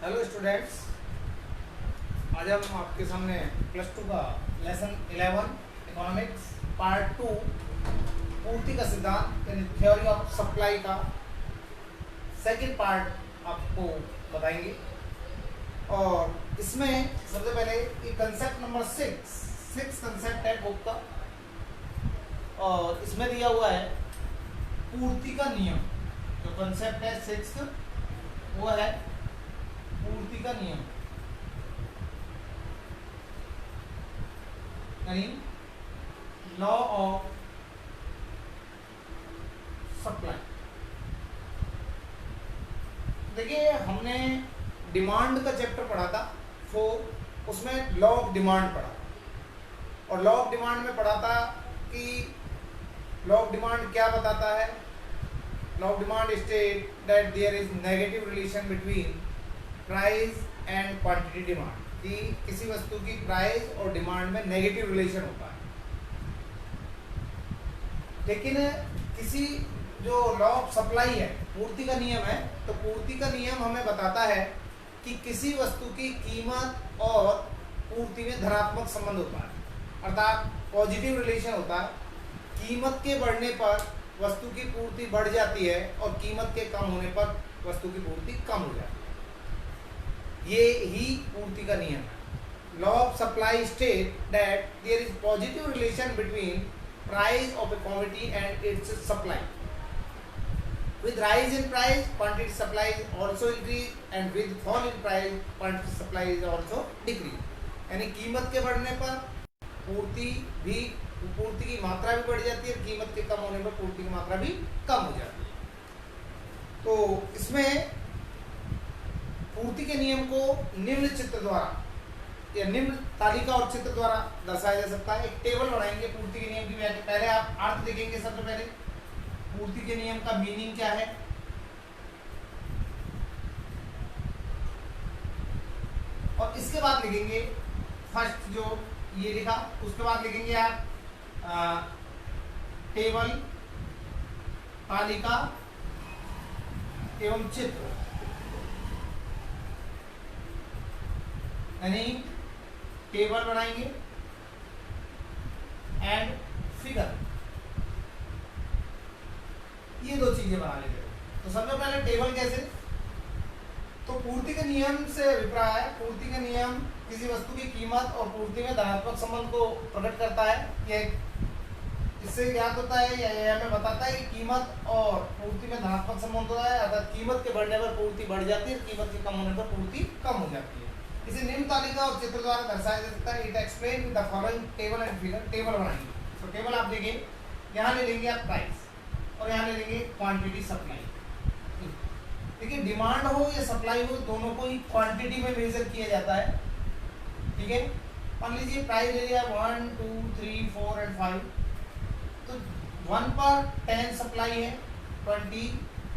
Hello students, आज हम आपके सामने प्लस टू का लेसन 11 इकोनॉमिक्स पार्ट 2 पूर्ति का सिद्धांत यानी थ्योरी ऑफ सप्लाई का सेकंड पार्ट आपको बताएंगे। और इसमें सबसे पहले ये कंसेप्ट नंबर 6 कंसेप्ट है बुक का, और इसमें दिया हुआ है पूर्ति का नियम। जो कंसेप्ट है 6 वो है पूर्ति का नियम, यानी लॉ ऑफ सप्लाई। देखिए, हमने डिमांड का चैप्टर पढ़ा था 4, उसमें लॉ ऑफ डिमांड पढ़ा, और लॉ ऑफ डिमांड में पढ़ा था कि लॉ ऑफ डिमांड क्या बताता है। Law of demand state that there is negative relation between price and quantity demand, कि किसी वस्तु की प्राइस और डिमांड में नेगेटिव रिलेशन होता है। लेकिन किसी जो लॉ ऑफ सप्लाई है, पूर्ति का नियम है, तो पूर्ति का नियम हमें बताता है कि किसी वस्तु की कीमत और पूर्ति में धनात्मक संबंध होता है, अर्थात पॉजिटिव रिलेशन होता है। कीमत के बढ़ने पर वस्तु की पूर्ति बढ़ जाती है और कीमत के कम होने पर वस्तु की पूर्ति कम हो जाती है। ये ही पूर्ति का नियम है। Law of supply state that there is positive relation between price of a commodity and its supply. With rise in price, quantity supply is also increase, and with fall in price, quantity supply is also decrease. यानी कीमत के बढ़ने पर पूर्ति की मात्रा भी बढ़ जाती है, कीमत के कम होने पर पूर्ति की मात्रा भी कम हो जाती है। तो इसमें पूर्ति के नियम को निम्न चित्र द्वारा या निम्न तालिका और चित्र द्वारा दर्शाया जा सकता है। एक टेबल बनाएंगे पूर्ति के नियम की व्याख्या। पहले आप अर्थ देखेंगे। सबसे पहले पूर्ति के नियम का मीनिंग क्या है, और इसके बाद लिखेंगे फर्स्ट जो ये लिखा, उसके बाद लिखेंगे आप टेबल, तालिका एवं चित्र, यानी टेबल बनाएंगे एंड फिगर। ये दो चीजें बना लेते हैं। तो सबसे पहले टेबल कैसे, तो पूर्ति के नियम से अभिप्राय है, पूर्ति के नियम किसी वस्तु की कीमत और पूर्ति में धनात्मक संबंध को प्रकट करता है। यह इससे ज्ञात होता है या हमें बताता है कि कीमत और पूर्ति में धनात्मक संबंध होता है, अर्थात कीमत के बढ़ने पर पूर्ति बढ़ जाती है, कीमत के कम होने पर पूर्ति कम हो जाती है। इसे निम्न तालिका और चित्र द्वारा दर्शाया जा सकता है। It explain with the following table and figure. Table बनाएंगे, तो टेबल आप देखिए, यहाँ ले लेंगे आप प्राइस और यहाँ ले लेंगे क्वांटिटी सप्लाई। देखिए, डिमांड हो या सप्लाई हो, दोनों को ही क्वांटिटी में मेजर किया जाता है। ठीक है, मान लीजिए प्राइस ले लिया 1 2 3 4 एंड 5, तो 1 पर 10 सप्लाई है, 20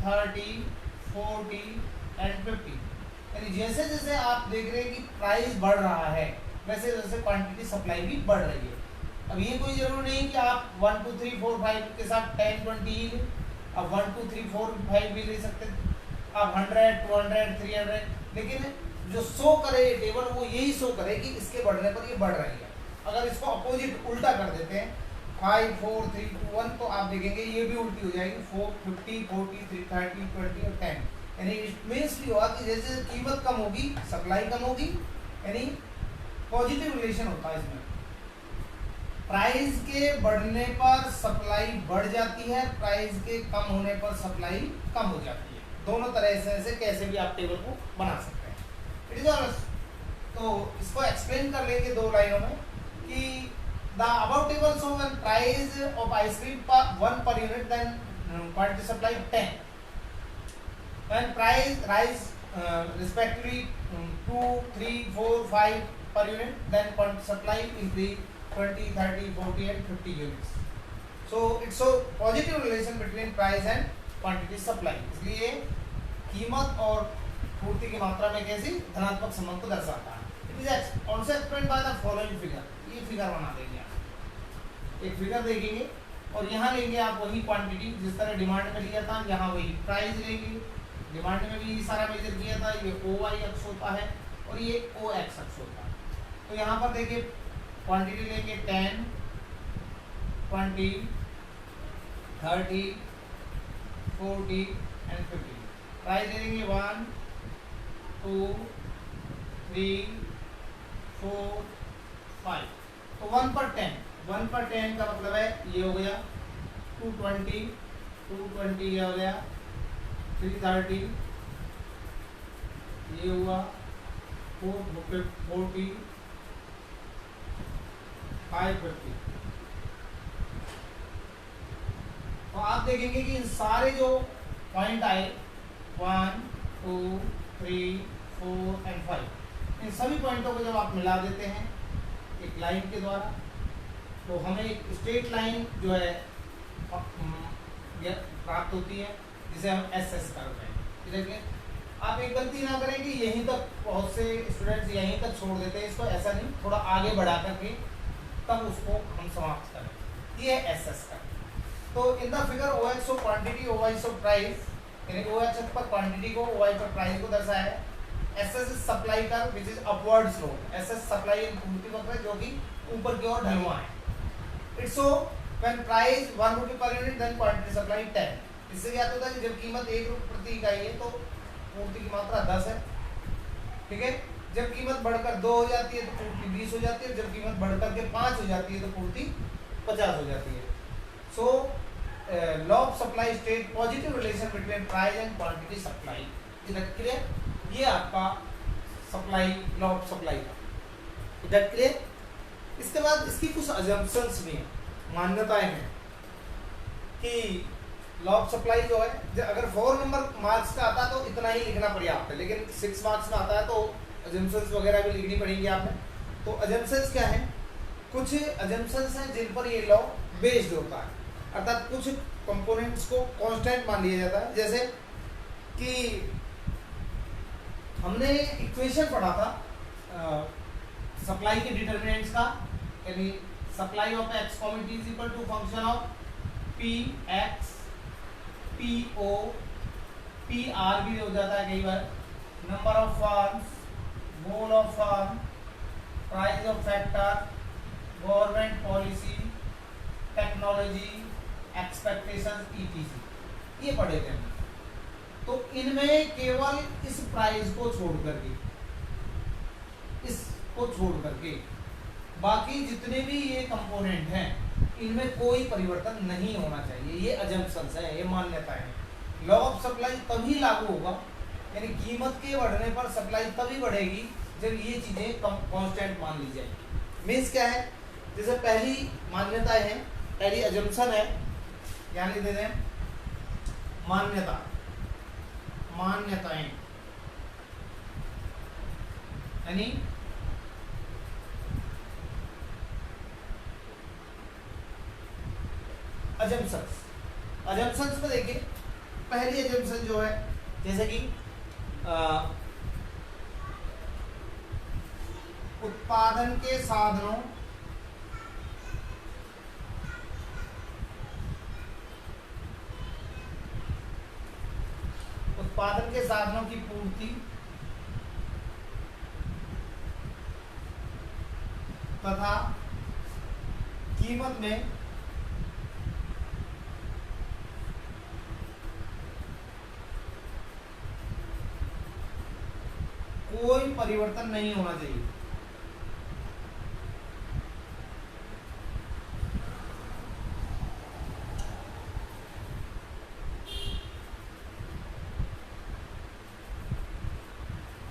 30 40 एंड 50। यानी जैसे जैसे आप देख रहे हैं कि प्राइस बढ़ रहा है, वैसे वैसे क्वांटिटी सप्लाई भी बढ़ रही है। अब ये कोई जरूरी नहीं कि आप 1 2 3 4 5 के साथ 10 20, अब 1 2 3 4 5 भी ले सकते हैं, आप 100 200 300, लेकिन जो शो करे ये टेबल वो यही शो करे कि इसके बढ़ने पर ये बढ़ रही है। अगर इसको अपोजिट उल्टा कर देते हैं 5 4 3 2 1, तो आप देखेंगे ये भी उल्टी हो जाएगी, 4 50 40 30 20 और 10। यानी इट मीन्स भी हुआ कि जैसे कीमत कम होगी सप्लाई कम होगी, यानी पॉजिटिव रिलेशन होता है इसमें। प्राइस के बढ़ने पर सप्लाई बढ़ जाती है, प्राइस के कम होने पर सप्लाई कम हो जाती है। दोनों तरह से कैसे भी आप टेबल को बना सकते हैं। इट इज तो इसको एक्सप्लेन कर लेंगे 2 लाइनों में कि the above table show when price of ice cream 1 per unit then quantity supply 10. When price rise respectively 2 3 4 5 per unit, then quantity supply increase 20 30 40 and 50 units. So it's a positive relation between price and quantity supply. इसलिए कीमत और पूर्ति की मात्रा में कैसी धनात्मक संबंध को दर्शाता है। It is also explained by the following figure. ये फिगर बना देंगे आप, एक फिगर देखेंगे और यहाँ लेंगे आप वही क्वांटिटी जिस तरह डिमांड में लिया था, यहाँ वही प्राइस लेंगे डिमांड में भी सारा मेजर किया था। ये ओ वाई अक्ष होता है और ये ओ एक्स अक्ष होता है। तो यहाँ पर देखिए क्वांटिटी लेंगे 10, 20, 30, 40 एंड 50। प्राइस दे देंगे 1, 2, 3, 4, 5। तो 1 पर 10, 1 पर 10 का मतलब है ये हो गया 220, 220 ये हो गया 330, ये हुआ 440, 550। तो आप देखेंगे कि इन सारे जो पॉइंट आए 1, 2, 3, 4 एंड 5, इन सभी पॉइंटों को जब आप मिला देते हैं एक लाइन के द्वारा, तो हमें एक स्ट्रेट लाइन जो है प्राप्त होती है, जिसे हम एस एस करते हैं। देखिए आप एक गलती ना करें कि यहीं तक, बहुत से स्टूडेंट्स यहीं तक छोड़ देते हैं इसको, ऐसा नहीं, थोड़ा आगे बढ़ा करके तब उसको हम समाप्त करें। ये है एस एस का। तो in the figure O X of quantity, O Y of price, यानी ओ एक्स पर क्वांटिटी को, ओ वाई पर प्राइस को दर्शाया है। S S is supply curve which is upward slope. S S supply पूर्ति वक्र है जो कि ऊपर की ओर ढलुआ है। इट्स सो व्हेन प्राइस 1 रुपये per unit then quantity supply 10। इससे क्या होता है कि जब कीमत 1 रुपये प्रति इकाई है तो पूर्ति की मात्रा 10 है, ठीक है। जब कीमत बढ़कर 2 हो जाती है तो पूर्ति 20 हो जाती है, जब कीमत बढ़कर के 5 हो जाती है तो पूर्ति 50 हो जाती है। So law of supply state positive relation between price and quantity supply. Clear? ये आपका सप्लाई, लॉ ऑफ सप्लाई का। That clear? इसके बाद इसकी कुछ अजम्पशंस भी हैं, मान्यताएं हैं कि लॉ ऑफ सप्लाई जो है, अगर 4 नंबर मार्क्स का आता तो इतना ही लिखना पर्याप्त है, लेकिन 6 मार्क्स में आता है तो अजम्पशंस वगैरह भी लिखनी पड़ेंगी आपने। तो अजम्पशंस क्या है? कुछ अजम्पशंस हैं जिन पर ये लॉ बेस्ड होता है, अर्थात कुछ कंपोनेंट्स को कांस्टेंट मान लिया जाता है। जैसे कि हमने इक्वेशन पढ़ा था सप्लाई के डिटर्मिनेंट्स का, यानी supply of X common is equal to function of P X, P O, P R भी हो जाता है कई बार, number of firms, goal of firm, price of factor, government policy, technology, expectations, etc, ये पढ़े थे। तो इनमें केवल इस प्राइस को छोड़ करके, इसको छोड़ करके बाकी जितने भी ये कंपोनेंट हैं इनमें कोई परिवर्तन नहीं होना चाहिए। ये अजम्पशंस है, ये मान्यताएं हैं। लॉ ऑफ सप्लाई तभी लागू होगा, यानी कीमत के बढ़ने पर सप्लाई तभी बढ़ेगी जब ये चीजें कांस्टेंट मान ली जाएगी। मीन्स क्या है? जैसे पहली मान्यता है, पहली अजम्पशन है, यानी दे दें मान्यता, मान्यताएं, यानी अजम्पशंस। अजम्पशंस में देखिए पहली अजम्पशन जो है, जैसे कि उत्पादन के साधनों, उत्पादन के साधनों की पूर्ति तथा कीमत में कोई परिवर्तन नहीं होना चाहिए।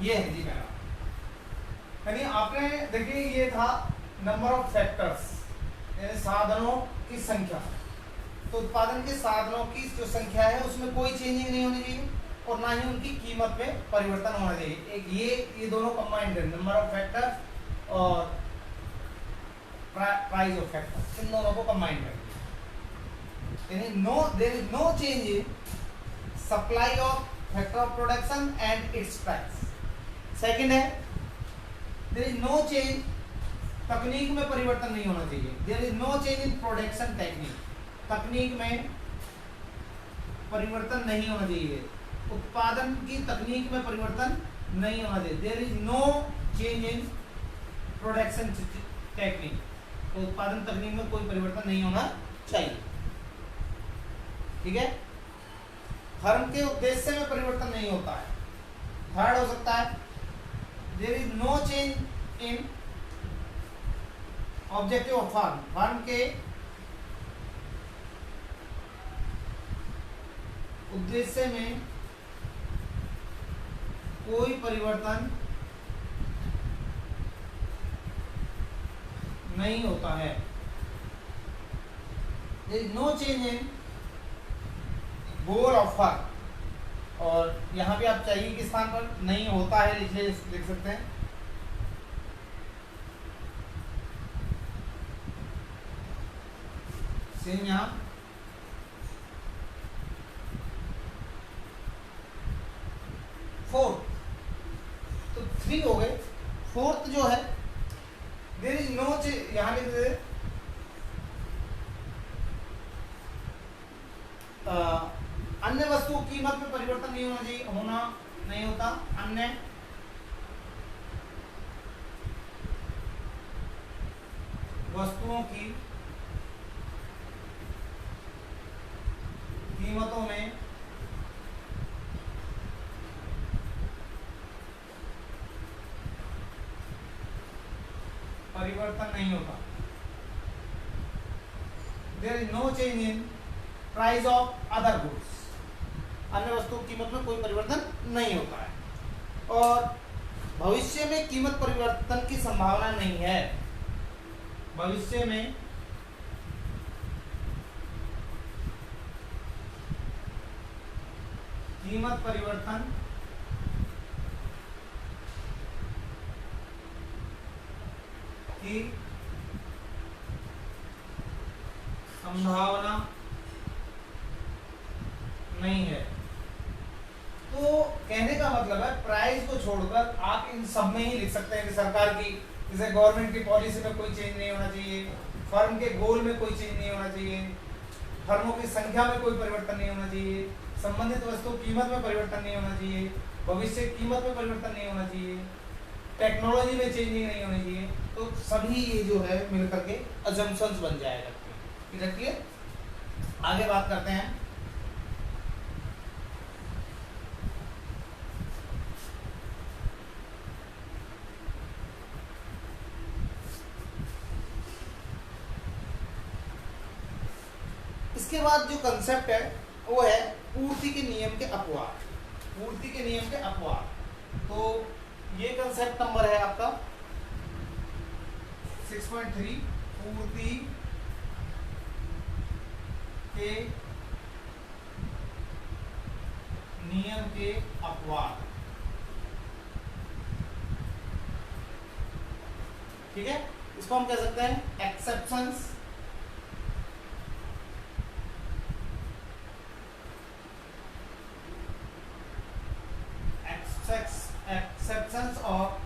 ये है जी मेरा, यानी आपने देखिए ये था नंबर ऑफ फैक्टर्स, यानी साधनों की संख्या। तो उत्पादन के साधनों की जो संख्या है उसमें कोई चेंजिंग नहीं होनी चाहिए और ना ही उनकी कीमत में परिवर्तन होना चाहिए। एक ये दोनों कंबाइंड है, नंबर ऑफ फैक्टर्स और प्राइस ऑफ फैक्टर्स, इन दोनों को कंबाइंड करके, यानी there is no change in supply of factor of production and its price. Second है देयर इज नो चेंज, तकनीक में परिवर्तन नहीं होना चाहिए। There is no change in production technique, तकनीक में परिवर्तन नहीं होना चाहिए। उत्पादन की तकनीक में परिवर्तन नहीं होना चाहिए। There is no change in production technique, तो उत्पादन तकनीक में कोई परिवर्तन नहीं होना चाहिए। ठीक है, फर्म के उद्देश्य में परिवर्तन नहीं होता है। थर्ड हो सकता है there is no change in objective of firm, firm के उद्देश्य में कोई परिवर्तन नहीं होता है। There is no change in goal of firm, और यहां पे आप चाहिए के स्थान पर नहीं होता है इसलिए लिख सकते हैं। सेम यहां फोर्थ, तो 3 हो गए। फोर्थ जो है देयर इज नो चेंज, यहां लिख दे अन्य वस्तुओं की कीमत में परिवर्तन नहीं होना चाहिए, होना नहीं होता। अन्य वस्तुओं की कीमतों में परिवर्तन नहीं होता। There is no change in price of other goods, अन्य वस्तुओं की कीमत में कोई परिवर्तन नहीं होता है। और भविष्य में कीमत परिवर्तन की संभावना नहीं है। भविष्य में कीमत परिवर्तन की संभावना नहीं है। तो कहने का मतलब है प्राइस को छोड़कर आप इन सब में ही लिख सकते हैं कि सरकार की, जैसे गवर्नमेंट की पॉलिसी में कोई चेंज नहीं होना चाहिए, फर्म के गोल में कोई चेंज नहीं होना चाहिए, फर्मों की संख्या में कोई परिवर्तन नहीं होना चाहिए, संबंधित वस्तु कीमत में परिवर्तन नहीं होना चाहिए, भविष्य कीमत में परिवर्तन नहीं होना चाहिए, टेक्नोलॉजी में चेंजिंग नहीं होनी चाहिए। तो सभी ये जो है मिलकर के अजम्पशंस बन जाएगा। क्लियर? आगे बात करते हैं। इसके बाद जो कंसेप्ट है वो है पूर्ति के नियम के अपवाद। पूर्ति के नियम के अपवाद, तो ये कंसेप्ट नंबर है आपका 6.3, पूर्ति के नियम के अपवाद। ठीक है, इसको हम कह सकते हैं exceptions exceptions of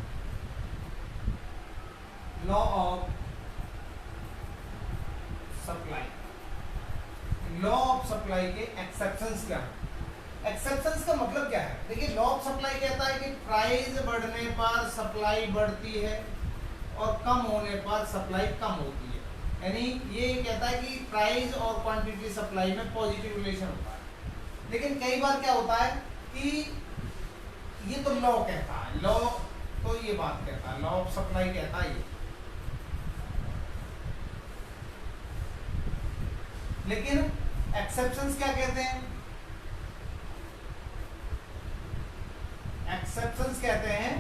law of supply. Law of supply के एक्सेप्शंस क्या है? एक्सेप्शंस का मतलब क्या है? देखिए, लॉ ऑफ सप्लाई कहता है कि प्राइस बढ़ने पर सप्लाई बढ़ती है और कम होने पर सप्लाई कम होती है। यानी ये कहता है कि प्राइस और क्वांटिटी सप्लाई में पॉजिटिव रिलेशन होता है। लेकिन कई बार क्या होता है कि ये तो लॉ कहता है, लॉ तो ये बात कहता है, लॉ ऑफ सप्लाई कहता है ये, लेकिन एक्सेप्शंस क्या कहते हैं? एक्सेप्शंस कहते हैं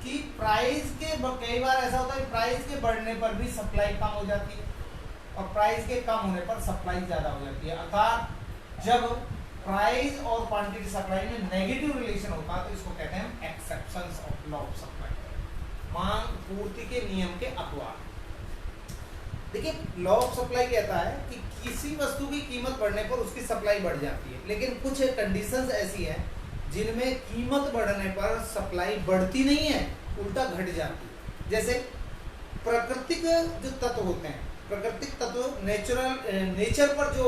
कि प्राइस के, कई बार ऐसा होता है प्राइस के बढ़ने पर भी सप्लाई कम हो जाती है और प्राइस के कम होने पर सप्लाई ज्यादा हो जाती है। अर्थात जब प्राइस और क्वांटिटी सप्लाई में नेगेटिव रिलेशन होता है तो इसको कहते हैं हम exceptions of law of supply, मांग पूर्ति के नियम के अपवाद। देखिए, लॉ ऑफ सप्लाई कहता है कि किसी वस्तु की कीमत बढ़ने पर उसकी सप्लाई बढ़ जाती है, लेकिन कुछ कंडीशंस ऐसी हैं जिनमें कीमत बढ़ने पर सप्लाई बढ़ती नहीं है, उल्टा घट जाती है। जैसे प्राकृतिक जो तत्व होते हैं, प्राकृतिक तत्व नेचर पर जो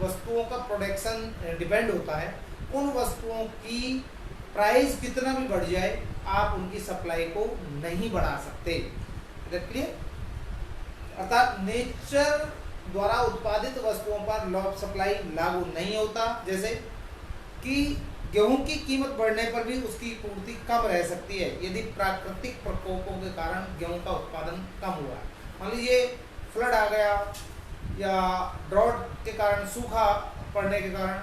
वस्तुओं का प्रोडक्शन डिपेंड होता है, उन वस्तुओं की प्राइस कितना भी बढ़ जाए आप उनकी सप्लाई को नहीं बढ़ा सकते। क्लियर? अर्थात नेचर द्वारा उत्पादित वस्तुओं पर लॉ ऑफ सप्लाई लागू नहीं होता। जैसे कि गेहूं की कीमत बढ़ने पर भी उसकी पूर्ति कम रह सकती है यदि प्राकृतिक प्रकोपों के कारण गेहूं का उत्पादन कम हुआ। मान लीजिए फ्लड आ गया या ड्रॉट के कारण, सूखा पड़ने के कारण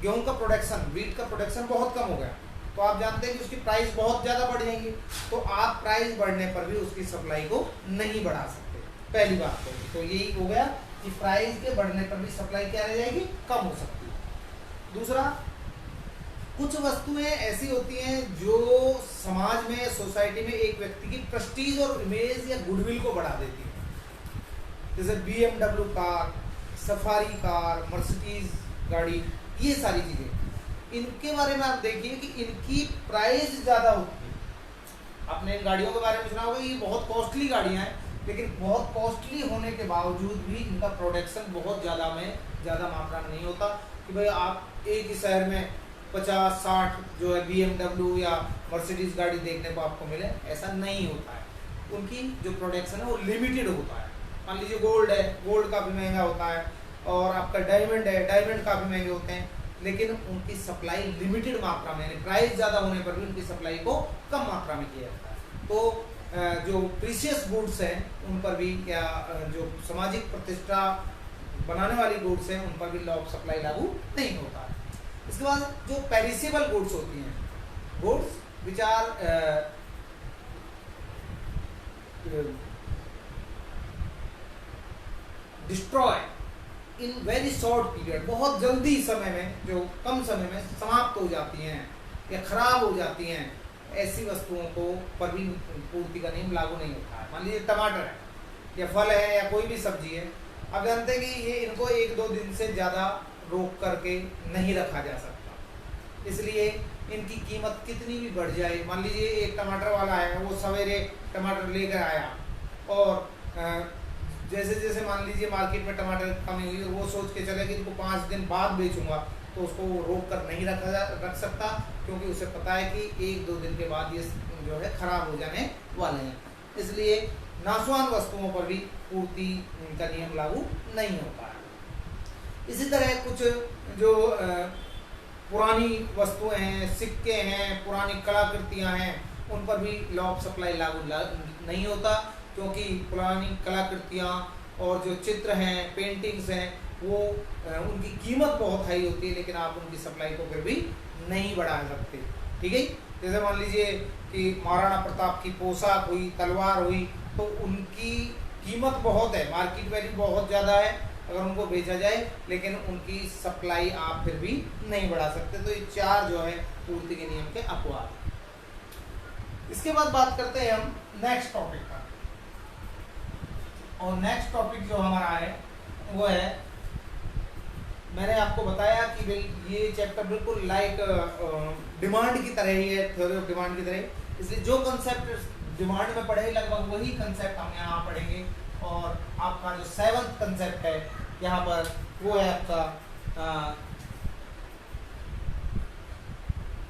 गेहूं का प्रोडक्शन, वीट का प्रोडक्शन बहुत कम हो गया, तो आप जानते हैं कि उसकी प्राइस बहुत ज़्यादा बढ़ जाएगी। तो आप प्राइस बढ़ने पर भी उसकी सप्लाई को नहीं बढ़ा सकते, पहली बात तो यही हो गया कि प्राइस के बढ़ने पर भी सप्लाई क्या रह जाएगी, कम हो सकती है। दूसरा, कुछ वस्तुएं ऐसी होती हैं जो समाज में, सोसाइटी में एक व्यक्ति की प्रेस्टीज और इमेज या गुडविल को बढ़ा देती है। जैसे BMW car, safari car, Mercedes गाड़ी, ये सारी चीजें, इनके बारे में आप देखिए कि इनकी प्राइस ज़्यादा होती है। आपने इन गाड़ियों के बारे में सुना होगा, ये बहुत कॉस्टली गाड़ियाँ हैं, लेकिन बहुत कॉस्टली होने के बावजूद भी इनका प्रोडक्शन बहुत ज़्यादा मात्रा में नहीं होता कि भाई आप एक ही शहर में 50-60 जो है BMW या मर्सिडीज गाड़ी देखने को आपको मिले, ऐसा नहीं होता है। उनकी जो प्रोडक्शन है वो लिमिटेड होता है। मान लीजिए गोल्ड है, गोल्ड काफ़ी महंगा होता है, और आपका डायमंड है, डायमंड काफ़ी महंगे होते हैं, लेकिन उनकी सप्लाई लिमिटेड मात्रा में, यानी प्राइस ज़्यादा होने पर भी उनकी सप्लाई को कम मात्रा में किया जाता है। तो जो प्रीशियस गुड्स हैं उन पर भी, या जो सामाजिक प्रतिष्ठा बनाने वाली गुड्स हैं उन पर भी लॉ ऑफ सप्लाई लागू नहीं होता है। इसके बाद जो पेरिसेबल गुड्स होती हैं, goods which are destroy in very short period, बहुत जल्दी समय में, जो कम समय में समाप्त हो जाती हैं या खराब हो जाती हैं, ऐसी वस्तुओं को पर भी पूर्ति का नियम लागू नहीं होता है। मान लीजिए टमाटर है या फल है या कोई भी सब्जी है, आप जानते हैं कि ये इनको 1-2 दिन से ज़्यादा रोक करके नहीं रखा जा सकता, इसलिए इनकी कीमत कितनी भी बढ़ जाए। मान लीजिए एक टमाटर वाला है, वो सवेरे टमाटर लेकर आया, और जैसे जैसे मान लीजिए मार्केट में टमाटर कमी हुई, और वो सोच के चले कि इनको 5 दिन बाद बेचूंगा, तो उसको रोक कर नहीं रख सकता, क्योंकि उसे पता है कि 1-2 दिन के बाद ये जो है खराब हो जाने वाले हैं। इसलिए नाशवान वस्तुओं पर भी पूर्ति का नियम लागू नहीं होता है। इसी तरह कुछ जो पुरानी वस्तुएं हैं, सिक्के हैं, पुरानी कलाकृतियां हैं, उन पर भी लॉ ऑफ सप्लाई लागू नहीं होता, क्योंकि पुरानी कलाकृतियाँ और जो चित्र हैं, पेंटिंग्स हैं, वो उनकी कीमत बहुत हाई होती है, लेकिन आप उनकी सप्लाई को फिर भी नहीं बढ़ा सकते। ठीक है, जैसे मान लीजिए कि महाराणा प्रताप की पोशाक हुई, तलवार हुई, तो उनकी कीमत बहुत है, मार्केट वैल्यू बहुत ज़्यादा है अगर उनको बेचा जाए, लेकिन उनकी सप्लाई आप फिर भी नहीं बढ़ा सकते। तो ये 4 जो है पूर्ति के नियम के अपवाद। इसके बाद बात करते हैं हम नेक्स्ट टॉपिक का, और नेक्स्ट टॉपिक जो हमारा है वो है, मैंने आपको बताया कि भाई ये चैप्टर बिल्कुल लाइक डिमांड की तरह ही है, थ्योरी ऑफ डिमांड की तरह, इसलिए जो कंसेप्ट डिमांड में पढ़े लगभग वही कंसेप्ट हम यहाँ पढ़ेंगे। और आपका जो 7th कंसेप्ट है यहाँ पर, वो है आपका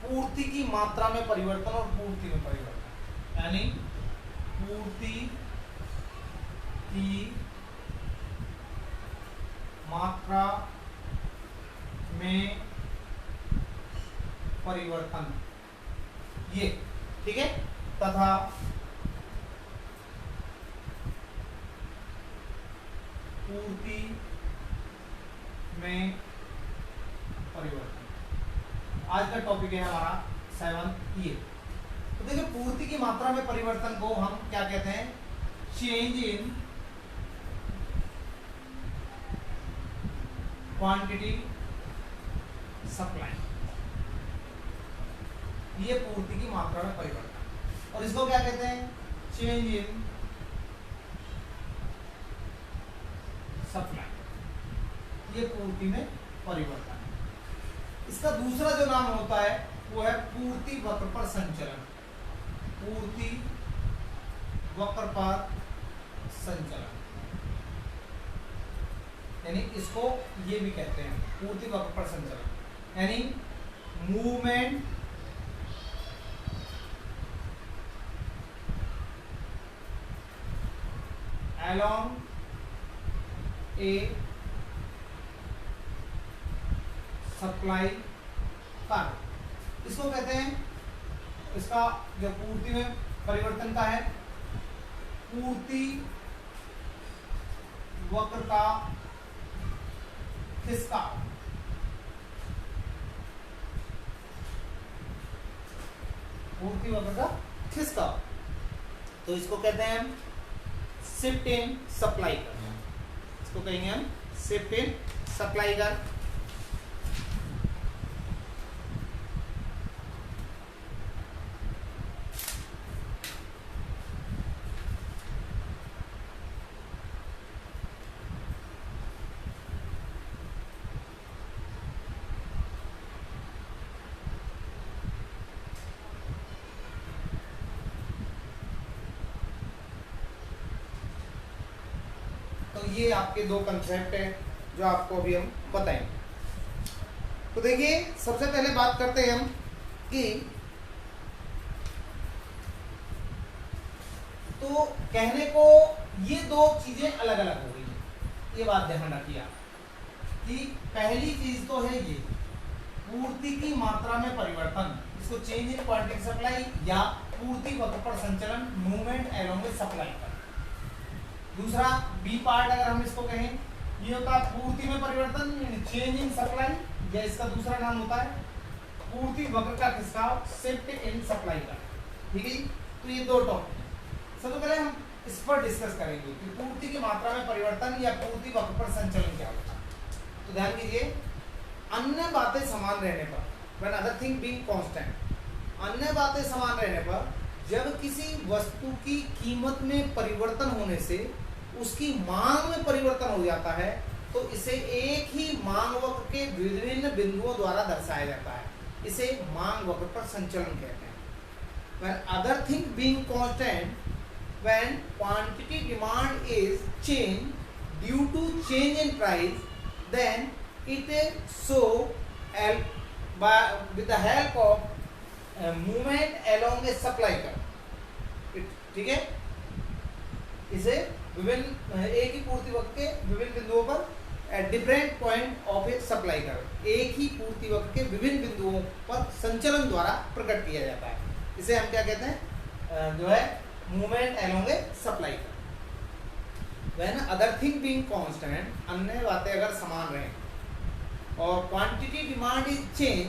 पूर्ति की मात्रा में परिवर्तन और पूर्ति में परिवर्तन, यानी पूर्ति की मात्रा में परिवर्तन, ये ठीक है, तथा पूर्ति में परिवर्तन। आज का टॉपिक है हमारा 7 ये। तो देखिए, पूर्ति की मात्रा में परिवर्तन को हम क्या कहते हैं, चेंज इन क्वांटिटी सप्लाई, ये पूर्ति की मात्रा में परिवर्तन। और इसको क्या कहते हैं, चेंज इन सप्लाई, ये पूर्ति में परिवर्तन। इसका दूसरा जो नाम होता है वो है पूर्ति वक्र पर संचलन, पूर्ति वक्र पर संचलन, यानी इसको ये भी कहते हैं पूर्ति वक्र पर संचलन। यानी movement along a supply curve. इसको कहते हैं, इसका जो पूर्ति में परिवर्तन का है, पूर्ति वक्र का खिसकाव। पूर्ति वक्र का खिसकाव, तो इसको कहते हैं हम शिफ्ट इन सप्लाई कर। इसको कहेंगे हम शिफ्ट इन सप्लाई कर। तो ये आपके दो कंसेप्ट है जो आपको अभी हम बताएंगे। तो देखिए, सबसे पहले बात करते हैं हम कि तो कहने को ये दो चीजें अलग अलग हो गई। ये बात ध्यान रखिए आप कि पहली चीज तो है ये पूर्ति की मात्रा में परिवर्तन, इसको चेंज इन क्वांटिटी सप्लाई या पूर्ति वक्र पर संचलन, मूवमेंट अलोंग विद सप्लाई पर। दूसरा बी पार्ट अगर हम इसको कहें, ये होता है पूर्ति में परिवर्तन, चेंज इन सप्लाई, या इसका दूसरा नाम होता है पूर्ति वक्र का खिसकाव, शिफ्ट इन सप्लाई का। ठीक है, तो ये दो टॉपिक हैं। सबसे पहले हम इस पर डिस्कस करेंगे कि पूर्ति की मात्रा में परिवर्तन या पूर्ति वक्र पर संचलन क्या होता है। तो ध्यान कीजिए, अन्य बातें समान रहने पर, when other thing being constant, अन्य बातें समान रहने पर जब किसी वस्तु की कीमत में परिवर्तन होने से उसकी मांग में परिवर्तन हो जाता है, तो इसे एक ही मांग वक्र के विभिन्न बिंदुओं द्वारा दर्शाया जाता है। इसे मांग वक्र पर संचलन कहते हैं। When other thing being constant, when quantity demand is changed due to change in price, then it so with the help of movement along a supply curve। ठीक है, इसे विभिन्न एक ही पूर्ति वक्र के विभिन्न बिंदुओं पर at different point of A supply curve, एक ही पूर्ति वक्र के विभिन्न बिंदुओं पर संचलन द्वारा प्रकट किया जाता है। इसे हम क्या कहते हैं, जो है movement along a supply curve. When other thing being constant, अन्य बातें अगर समान रहें, और quantity demand is change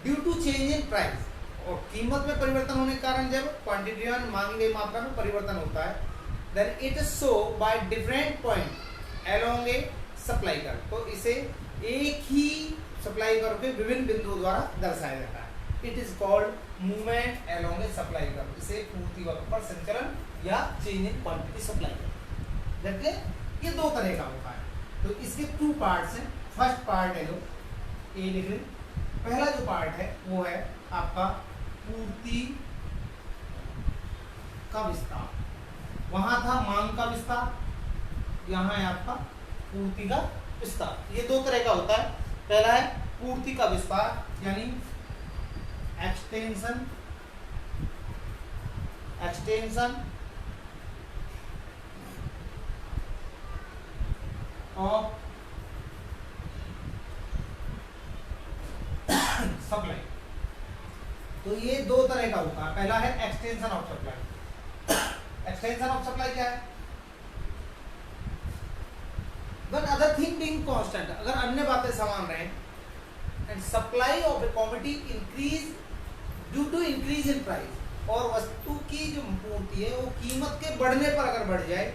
due to change in price, और कीमत में परिवर्तन होने के कारण जब क्वांटिटी मांगी गई मात्रा में परिवर्तन होता है, then it is so by different point along a supply curve। तो इसे एक ही सप्लाई कर्व के विभिन्न बिंदुओं द्वारा दर्शाया जाता है। It is called movement along a supply curve। इसे पूर्ति वक्र पर संचलन या change in quantity supply curve. देखिए, ये दो तरह का होता है। तो इसके टू पार्ट्स हैं। फर्स्ट पार्ट है जो ए लिख लें, पहला जो पार्ट है वो है आपका पूर्ति का विस्तार। वहां था मांग का विस्तार, यहाँ है आपका पूर्ति का विस्तार। ये दो तरह का होता है। पहला है पूर्ति का विस्तार, यानी एक्सटेंशन ऑफ सप्लाई। तो ये दो तरह का होता है। पहला है extension of supply. Extension of supply क्या है, when other thing being constant, अगर अन्य बातें समान रहें, and supply of a commodity increase due to increase in price, और वस्तु की जो पूर्ति है वो कीमत के बढ़ने पर अगर बढ़ जाए,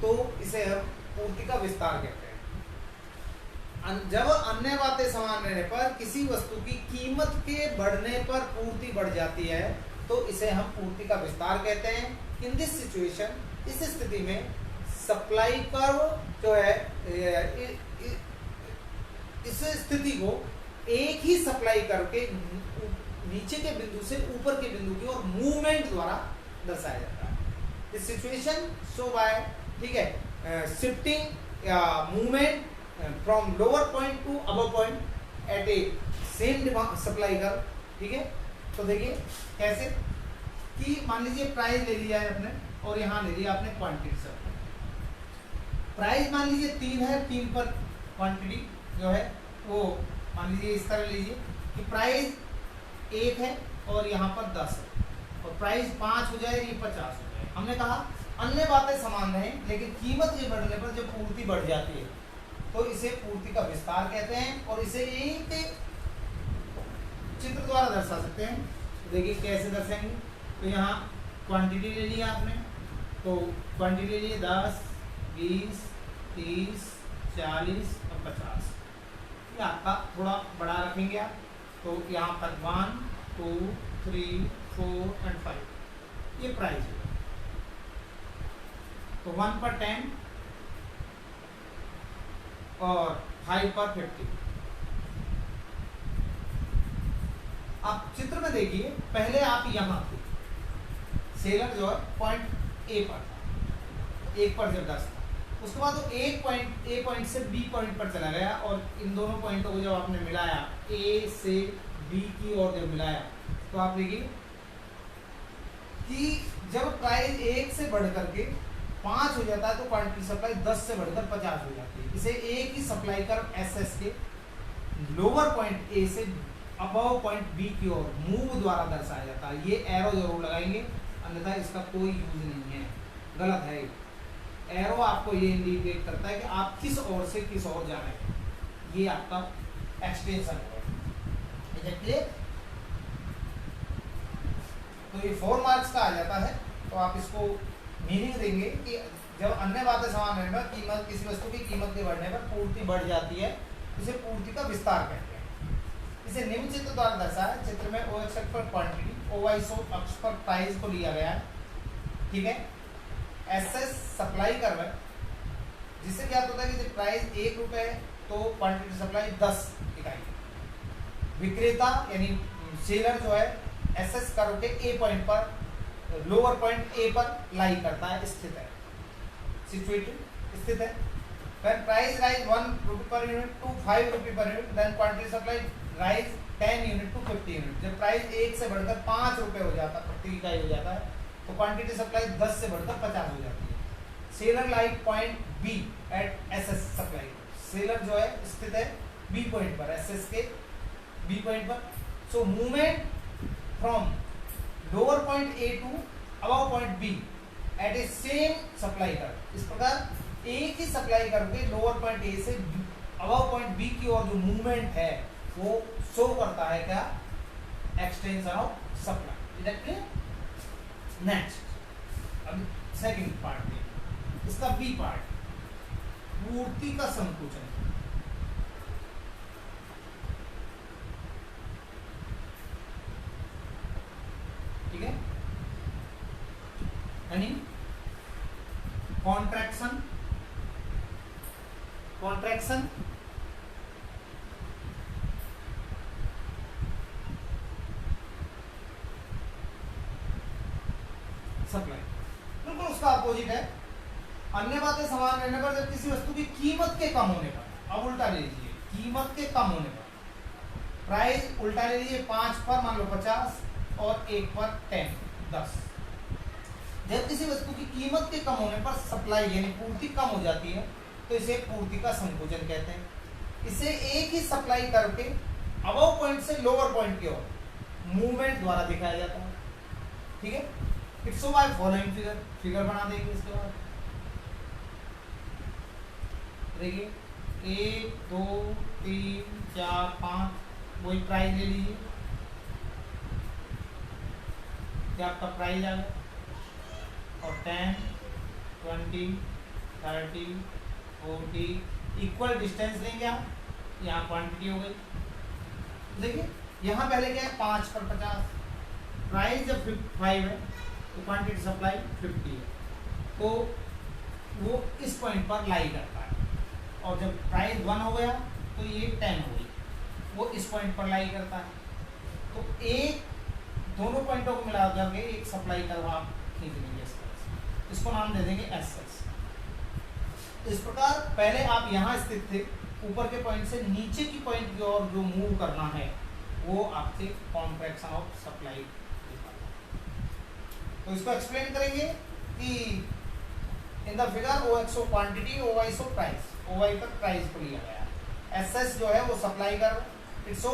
तो इसे हम पूर्ति का विस्तार कहते हैं। जब अन्य बातें समान रहने पर किसी वस्तु की कीमत के बढ़ने पर पूर्ति बढ़ जाती है, तो इसे हम पूर्ति का विस्तार कहते हैं। इन दिस सिचुएशन, इस स्थिति में सप्लाई कर्व जो है, इस स्थिति को एक ही सप्लाई कर्व के नीचे के बिंदु से ऊपर के बिंदु की ओर मूवमेंट द्वारा दर्शाया जाता है। दिस सिचुएशन शो बाय, ठीक है, शिफ्टिंग या movement from lower point to upper point at a same supply curve, ठीक है। तो देखिए कैसे कि मान लीजिए प्राइस ले लिया है आपने और यहाँ ले लिया आपने क्वांटिटी सप्लाई। प्राइस मान लीजिए 3 है, 3 पर क्वांटिटी जो है वो मान लीजिए इस तरह लीजिए कि प्राइस 1 है और यहाँ पर 10 है और प्राइस 5 हो जाए, ये 50 हो जाए। हमने कहा अन्य बातें समान रहें, लेकिन कीमत के बढ़ने पर जब पूर्ति बढ़ जाती है तो इसे पूर्ति का विस्तार कहते हैं और इसे एक चित्र द्वारा दर्शा सकते हैं। तो देखिए कैसे दर्शाएंगे। तो यहाँ क्वांटिटी ले लिया आपने, तो क्वांटिटी ले लिए 10, 20, 30, 40 और 50। ये आपका थोड़ा बड़ा रखेंगे आप, तो यहाँ पर 1, 2, 3, 4 एंड 5 ये प्राइस है। तो 1 पर 10 और 5 पर 50। आप चित्र में देखिए, पहले आप यहाँ थे, सेलर जो है पॉइंट ए पर था, 1 पर जब 10 था, उसके बाद वो एक पॉइंट ए पॉइंट से बी पॉइंट पर चला गया और इन दोनों पॉइंटों को जब आपने मिलाया ए से बी की ओर जब मिलाया तो आप देखिए कि जब प्राइस 1 से बढ़ करके 5 हो जाता है तो क्वांटिटी सप्लाई 10 से बढ़कर 50 हो जाती है। इसे एक ही सप्लाई कर्व एसएस के लोअर पॉइंट ए से अबव पॉइंट बी की ओर मूव द्वारा दर्शाया जाता है। ये एरो जरूर लगाएंगे, अन्यथा इसका कोई यूज नहीं है, गलत है। एरो आपको ये इंडिकेट करता है कि आप किस ओर से किस ओर जा रहे हैं, ये आपका एक्सटेंशन है। तो ये 4 मार्क्स का आ जाता है। तो आप इसको मीनिंग देंगे कि जब अन्य बातें समान रहने पर कीमत, किसी वस्तु की कीमत के बढ़ने पर पूर्ति बढ़ जाती है, इसे पूर्ति का विस्तार कहते हैं। इसे निम्न चित्र द्वारा दर्शाया। चित्र में ओ एक्स अक्ष पर क्वांटिटी, ओ वाई अक्ष पर प्राइस को लिया गया है, ठीक है। एसएस सप्लाई कर्व है, जिससे क्या होता है कि जब प्राइस 1 रुपए है तो क्वांटिटी सप्लाई 10 इकाई। विक्रेता यानी सेलर जो है एसएस कर्व के ए पॉइंट पर, लोअर पॉइंट ए पर लाई करता है, स्थित है, सिचुएटेड स्थित है। When price rise 1 rupee per unit to 5 rupee per unit, then quantity supply rise 10 unit to 50 unit। जब प्राइस 1 से बढ़कर 5 रुपए हो जाता है, प्रति इकाई हो जाता है, तो क्वांटिटी सप्लाई 10 से बढ़कर 50 हो जाती है। Seller like point B at SS supply. Seller जो है स्थित है बी पॉइंट पर, एसएस के बी पॉइंट पर। So movement from lower point A to above point B at a same supply curve. इस प्रकार एक ही सप्लाई कर्व के लोअर पॉइंट ए से अबव पॉइंट बी की ओर जो मूवमेंट है वो शो करता है क्या, एक्सटेंशन ऑफ सप्लाई। नेक्स्ट अब सेकंड पार्ट में, इसका बी पार्ट, पूर्ति का संकुचन। ठीक है, यानी कॉन्ट्रैक्शन, कॉन्ट्रैक्शन सप्लाई, बिल्कुल उसका अपोजिट है। अन्य बातें समान रहने पर जब किसी वस्तु की कीमत के कम होने पर, अब उल्टा ले लीजिए, कीमत के कम होने पर प्राइस उल्टा ले लीजिए, 5 पर मान लो 50 और 1 पर 10। जब किसी वस्तु की कीमत के कम होने पर सप्लाई यानी पूर्ति कम हो जाती है तो इसे पूर्ति का संकोचन कहते हैं। इसे एक ही सप्लाई कर्व के अबव पॉइंट से लोअर पॉइंट की ओर मूवमेंट द्वारा दिखाया जाता है। ठीक है, it's so by following figure, figure बना देंगे इसके बाद। देखिए 1 2 3 4 5 वही प्राइस ले लीजिए, क्या आपका प्राइस आ गया, और 10 20 30 40 इक्वल डिस्टेंस लेंगे आप, यहाँ क्वांटिटी हो गई। देखिए यहाँ पहले क्या है, 5 पर 50, प्राइस जब 5 है तो क्वांटिटी सप्लाई 50 है, तो वो इस पॉइंट पर लाई करता है। और जब प्राइस 1 हो गया तो ये 10 हो गई, वो इस पॉइंट पर लाई करता है। तो एक दोनों पॉइंटों को मिला करके एक सप्लाई कर्व आप खींच लेंगे इस तरह से, इसको नाम दे देंगे एसएस। इस प्रकार पहले आप यहाँ स्थित थे ऊपर के पॉइंट से नीचे की पॉइंट की ओर जो मूव करना है वो आपसे कॉन्ट्रैक्शन ऑफ सप्लाई। तो इसको एक्सप्लेन करेंगे कि इन the figure OXO quantity, OYSO price, OY पर प्राइस को लिया गया, SS जो है वो सप्लाई कर, इट्सो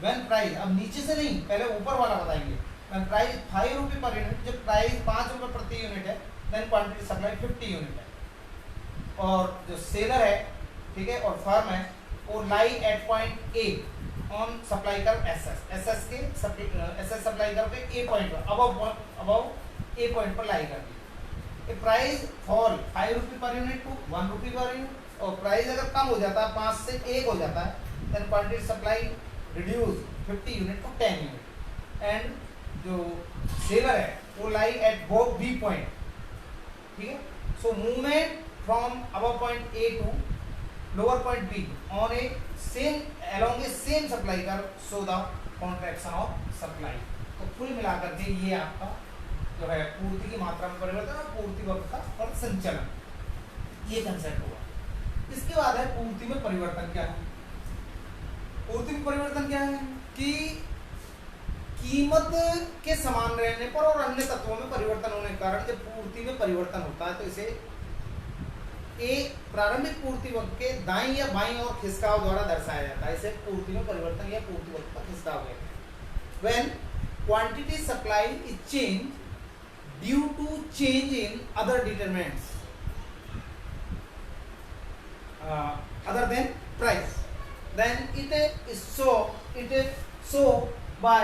व्हेन प्राइस, अब नीचे से नहीं पहले ऊपर वाला बताएंगे, व्हेन प्राइस 5 रुपये पर यूनिट, जब प्राइस 5 रुपये प्रति यूनिट है, देन क्वांटिटी सप्लाई 50 यूनिट है। और जो सेलर है, ठीक है, और फर्म है, वो lie eight point A on supply curve SS के SS सप्लाई कर्व पे ए पॉइंट पर अबव ए पॉइंट पर लाई करती है। प्राइस फॉल 5 रुपये पर यूनिट टू 1 रुपये पर यूनिट, और प्राइस अगर कम हो जाता है 5 से 1 हो जाता है, then quantity supply reduce 50 unit to 10 unit. And जो सेलर है वो lie at both B point, ठीक है। So movement from above point A to lower point B on a same along a same supply curve, so the contraction of supply। तो कुल मिलाकर के ये आपका जो है पूर्ति की मात्रा में परिवर्तन और पूर्ति वक्र का संचलन, ये कंसेप्ट हुआ। इसके बाद है पूर्ति में परिवर्तन क्या है। पूर्ति में परिवर्तन क्या है कि कीमत के समान रहने पर और अन्य तत्वों में परिवर्तन होने के कारण जब पूर्ति में परिवर्तन होता है तो इसे एक प्रारंभिक पूर्ति वक्र के दाईं या बाईं ओर खिसकाव द्वारा दर्शाया जाता है। इसे पूर्ति में परिवर्तन या पूर्ति वक्र का खिसकाव कहते हैं। When quantity supply is changed due to change in other determinants other than price, then it is so by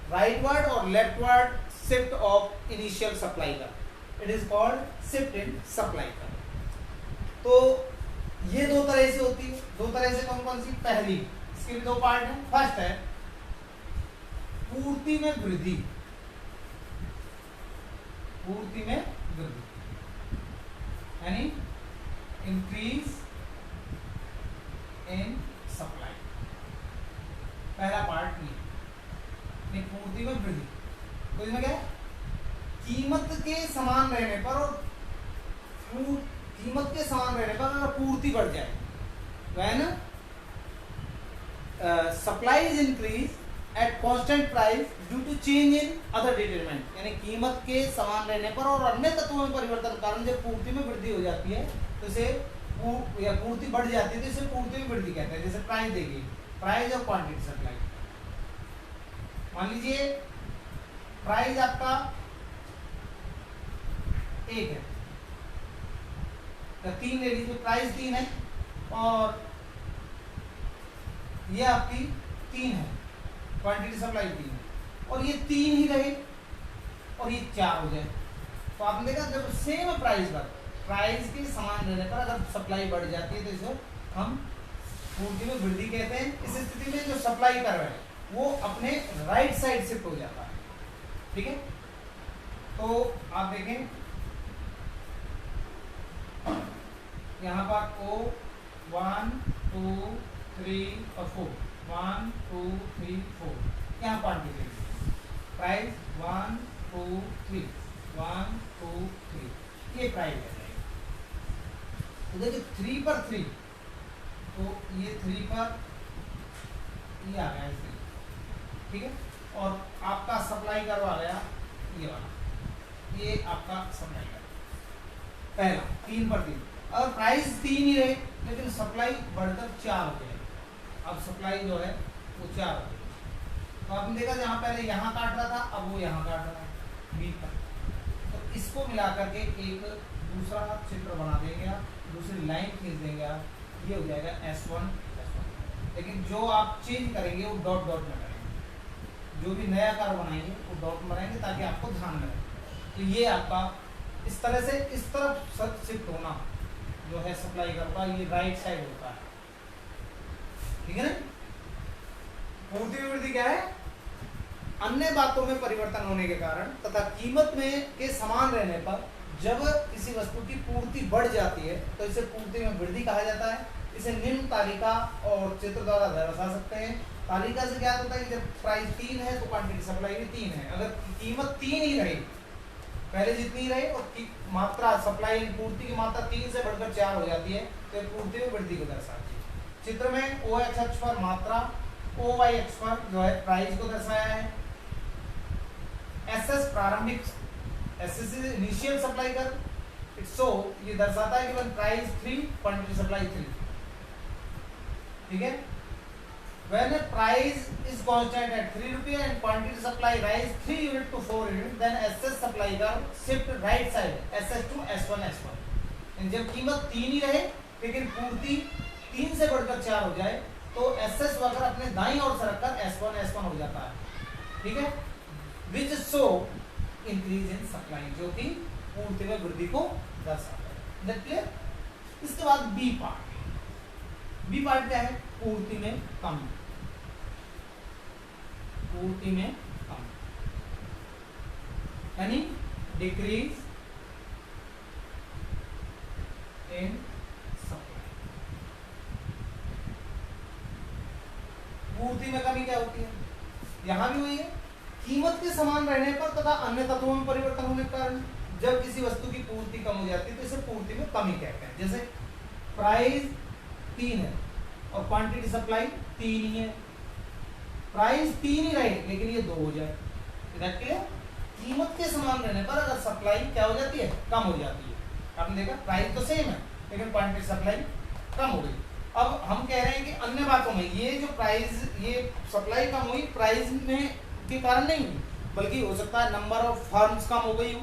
rightward or leftward shift of initial supply curve. It is called shift in supply curve। तो ये दो तरह से होती है। दो तरह से कौन कौन सी? पहली, इसके भी दो पार्ट हैं। फर्स्ट है पूर्ति में वृद्धि, पूर्ति में वृद्धि यानी इंक्रीज इन सप्लाई, पहला पार्ट ये पूर्ति में वृद्धि। तो इसमें क्या है? कीमत के समान रहने पर और कीमत के समान रहने पर अगर पूर्ति बढ़ जाए, when supply is increase at constant price due to change in other determinant, यानी कीमत के समान रहने पर और अन्य तत्वों में परिवर्तन कारण जब पूर्ति में वृद्धि हो जाती है तो इसे या पूर्ति बढ़ जाती है तो इसे पूर्ति में वृद्धि कहते हैं। जैसे प्राइस देखिए, प्राइस और क्वांटिटी सप्लाई। मान लीजिए प्राइस आपका 1 है, 3 ले लीजिए, प्राइस 3 है और ये आपकी 3 है, क्वांटिटी सप्लाई 3 है, और ये 3 ही रहे और ये 4 हो जाए, तो आपने देखा जब सेम प्राइस पर, प्राइस के समान रहने पर अगर सप्लाई बढ़ जाती है तो इसे हम पूर्ति में वृद्धि कहते हैं। इस स्थिति में जो सप्लाई कर रहे हैं वो अपने राइट साइड शिफ्ट हो जाता है, ठीक है। तो आप देखें यहाँ पर O 1 2 3 और 4, 1 2 3 4, यहाँ क्वांटिटी प्राइस 1 2 3 1 2 3, ये प्राइस है। तो देखिए 3 पर 3, तो ये 3 पर ये आ गया 3, ठीक है, और आपका सप्लाई कर्व आ गया ये वाला, ये आपका सप्लाई कर्व पहला 3 पर 3। अगर प्राइस 3 ही रहे लेकिन सप्लाई बढ़कर 4 हो गया, अब सप्लाई जो है वो 4 हो गई, तो आपने देखा जहाँ पहले यहाँ काट रहा था अब वो यहाँ काट रहा है बी पर, तो इसको मिला करके एक दूसरा चित्र बना देंगे आप, दूसरी लाइन खींच देंगे आप, ये हो जाएगा S1 S1। लेकिन जो आप चेंज करेंगे वो डॉट डॉट में करेंगे, जो भी नया कार बनाएंगे वो डॉट में बनाएंगे ताकि आपको ध्यान में रहे। तो ये आपका इस तरह से इस तरफ शिफ्ट होना जो है सप्लाई करता है, ये राइट साइड होता है, ठीक है ना। पूर्ति में वृद्धि क्या है? अन्य बातों में परिवर्तन होने के कारण तथा कीमत में के समान रहने पर जब किसी वस्तु की पूर्ति बढ़ जाती है तो इसे पूर्ति में वृद्धि कहा जाता है। इसे निम्न तालिका और चित्र द्वारा दर्शा सकते हैं। तालिका से क्या होता है कि जब प्राइस 3 है तो क्वांटिटी सप्लाई भी 3 है। अगर कीमत 3 ही रही पहले जितनी रहे और मात्रा सप्लाई पूर्ति की मात्रा 3 से बढ़कर 4 हो जाती है तो पूर्ति में वृद्धि को दर्शाती है। चित्र में ओ एक्स अक्ष पर मात्रा, ओ वाई अक्ष पर जो है प्राइस को दर्शाया है। एस एस प्रारंभिक, एस एस इनिशियल सप्लाई कर, सो ये दर्शाता है कि when price 3 quantity supply 3, ठीक है। When a price is constant at 3 रुपये and quantity supply rise 3 unit to 4 unit, then SS supply curve shift right side SS to S1 S1। जब कीमत 3 ही रहे लेकिन पूर्ति 3 से बढ़कर 4 हो जाए तो SS वक्र अपने दाईं ओर सरककर S1 S1 हो जाता है, ठीक है। Which show increase in supply, जो कि पूर्ति में वृद्धि को दर्शाता है। That clear. इसके बाद बी पार्ट। बी पार्ट क्या है? पूर्ति में कमी, पूर्ति में कमी यानी डिक्रीज इन सप्लाई। पूर्ति में कमी क्या होती है? यहां भी हुई है, कीमत के समान रहने पर तथा अन्य तत्वों में परिवर्तन होने के कारण जब किसी वस्तु की पूर्ति कम हो जाती है तो इसे पूर्ति में कमी कहते हैं। जैसे प्राइस 3 है और क्वांटिटी सप्लाई 3 ही है, प्राइस 3 ही रहे लेकिन ये 2 हो जाए, कीमत के समान रहने पर अगर सप्लाई क्या हो जाती है? कम हो जाती है। आपने देखा प्राइस तो सेम है लेकिन क्वांटिटी सप्लाई कम हो गई। अब हम कह रहे हैं कि अन्य बातों में ये जो प्राइस, ये सप्लाई कम हुई प्राइस में के कारण नहीं हुई, बल्कि हो सकता है नंबर ऑफ फर्म्स कम हो गई हो,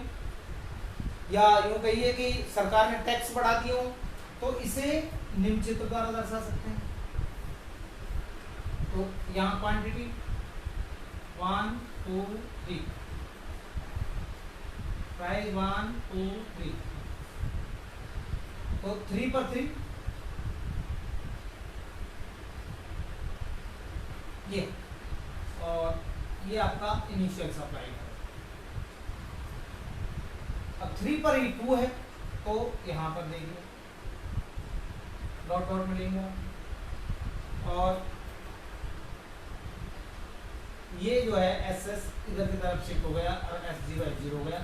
या यूं कहिए कि सरकार ने टैक्स बढ़ा दिए हो, तो इसे निम्न चित्र द्वारा दर्शा सकते हैं। तो यहाँ क्वांटिटी 1 2 3, प्राइस 1 2 3, तो 3 पर 3 ये, और ये आपका इनिशियल सप्लाई है। अब 3 पर ही 2 है तो यहाँ पर देखिए डॉट डॉट मिलेंगे, और ये जो है एस एस इधर की तरफ शिफ्ट हो गया और S0 हो गया,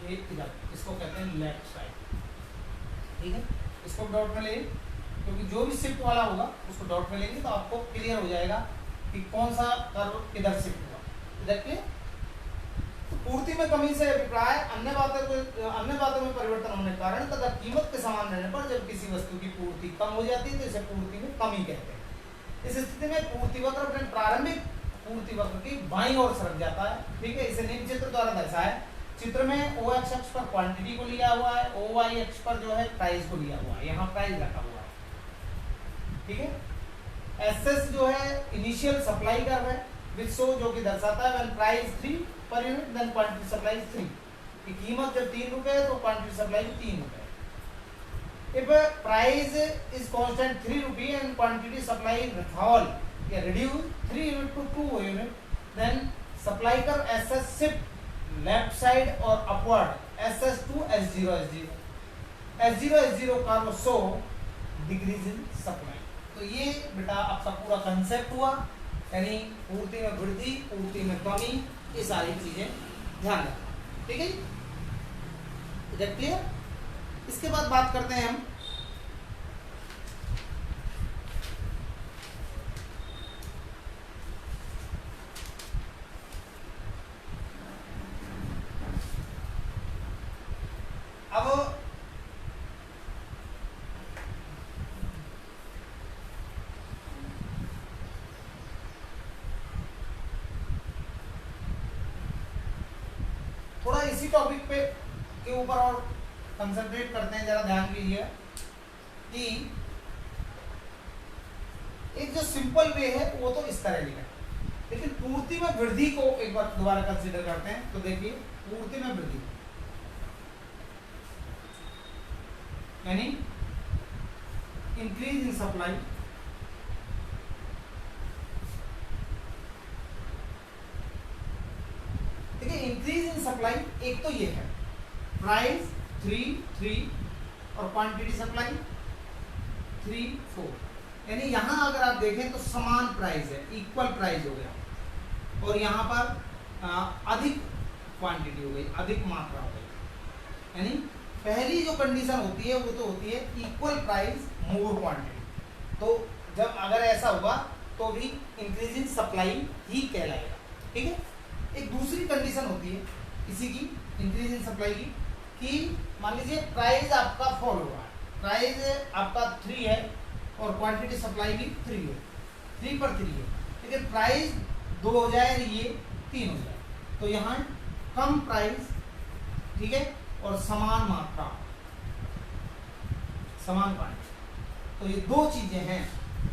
ये इधर, इसको कहते हैं लेफ्ट साइड, ठीक है। इसको डॉट में ले, क्योंकि जो भी शिफ्ट वाला होगा उसको डॉट में लेंगे तो आपको क्लियर हो जाएगा कि कौन सा कर्व किधर शिफ्ट हुआ। इधर के पूर्ति में कमी से अभिप्राय अन्य बातों में परिवर्तन होने के कारण तथा कीमत के समान रहने पर जब किसी वस्तु की पूर्ति कम हो जाती है तो इसे पूर्ति में कमी कहते हैं। इस स्थिति में पूर्ति वक्र अपने प्रारंभिक पूर्ति वक्र की बाईं ओर सरक जाता है, ठीक है। इसे निम्न चित्र द्वारा दर्शाया है। चित्र में ओ एक्स अक्ष पर क्वांटिटी को लिया हुआ है, ओ वाई अक्ष पर जो है प्राइस को लिया हुआ है, यहाँ प्राइस रखा हुआ है, ठीक है। एस एस जो है इनिशियल सप्लाई कर्व है, विच शो जो कि दर्शाता है when price 3 per unit then quantity supply 3, कि कीमत जब 3 रुपए है तो क्वांटिटी सप्लाई भी 3 रुपए। If price is constant 3 rupee and quantity supply fall या reduce 3 unit to 2 unit, then supply curve SS shift left side or upward SS to S0 S0। S0 S0 curve show decrease in supply। तो ये बेटा आपका पूरा concept हुआ, यानी पूर्ति में वृद्धि, पूर्ति में कमी, ये सारी चीजें ध्यान रखना, ठीक है। इधर क्लियर। इसके बाद बात करते हैं हम अब थोड़ा इसी टॉपिक पे के ऊपर और कंसंट्रेट करते हैं। जरा ध्यान दीजिए कि एक जो सिंपल वे है वो तो इस तरह लिखा है, लेकिन पूर्ति में वृद्धि को एक बार दोबारा कंसीडर करते हैं। तो देखिए पूर्ति में वृद्धि यानी इंक्रीज इन सप्लाई, देखिए इंक्रीज इन सप्लाई एक तो ये है प्राइस 3 और क्वांटिटी सप्लाई 3 4, यानी यहां अगर आप देखें तो समान प्राइस है, इक्वल प्राइस हो गया, और यहां पर अधिक क्वांटिटी हो गई, अधिक मात्रा हो गई। यानी पहली जो कंडीशन होती है वो तो होती है इक्वल प्राइस मोर क्वांटिटी। तो जब अगर ऐसा होगा तो भी इंक्रीजिंग सप्लाई ही कहलाएगा, ठीक है। एक दूसरी कंडीशन होती है इसी की इंक्रीजिंग सप्लाई की, कि मान लीजिए प्राइस आपका फॉल हो रहा है, प्राइस आपका 3 है और क्वांटिटी सप्लाई भी 3 है, 3 पर 3 है, लेकिन प्राइस 2 हो जाए और ये 3 हो जाए, तो यहाँ कम प्राइस, ठीक है, और समान मात्रा, समान क्वांटिटी। तो ये दो चीजें हैं,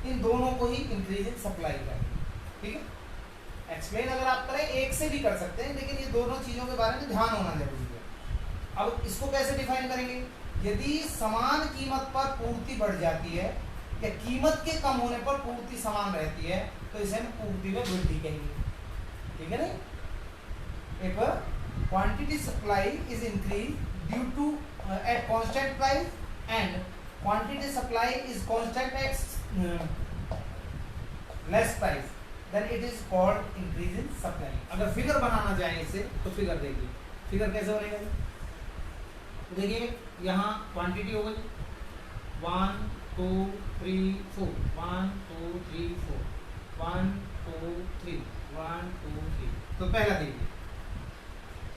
इन दोनों को ही इंक्रीजिंग सप्लाई करेंगे, ठीक है। एक्सप्लेन अगर आप करें एक से भी कर सकते हैं, लेकिन ये दोनों चीजों के बारे में ध्यान होना जरूरी है। अब इसको कैसे डिफाइन करेंगे? यदि समान कीमत पर पूर्ति बढ़ जाती है या कीमत के कम होने पर पूर्ति समान रहती है तो इसे हम पूर्ति में वृद्धि कहेंगे, ठीक है ना। एक quantity supply is increase due to at constant price and quantity supply is constant at less price, then it is called increasing supply. अगर फिगर बनाना चाहें इसे तो फिगर देखिए, फिगर कैसे बनेगा? तो देखिए यहाँ क्वांटिटी हो गई 1 2 3 4, 1 2 3 4, 1 2 3, 1 2 3। तो पहला देखिए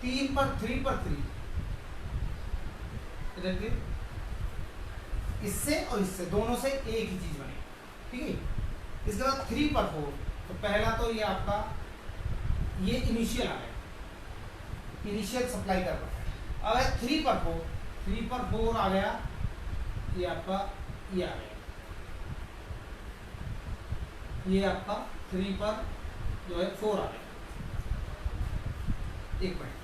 3 पर 3 पर 3, देखिए इससे और इससे दोनों से एक ही चीज बनेगी, ठीक है। इसके बाद 3 पर 4, तो पहला तो ये आपका ये इनिशियल आ गया, इनिशियल सप्लाई कर रहा है। अब 3 पर 4, 3 पर 4 आ गया, ये आपका ये आ गया, ये आपका 3 पर जो है 4 आ गया, एक मिनट।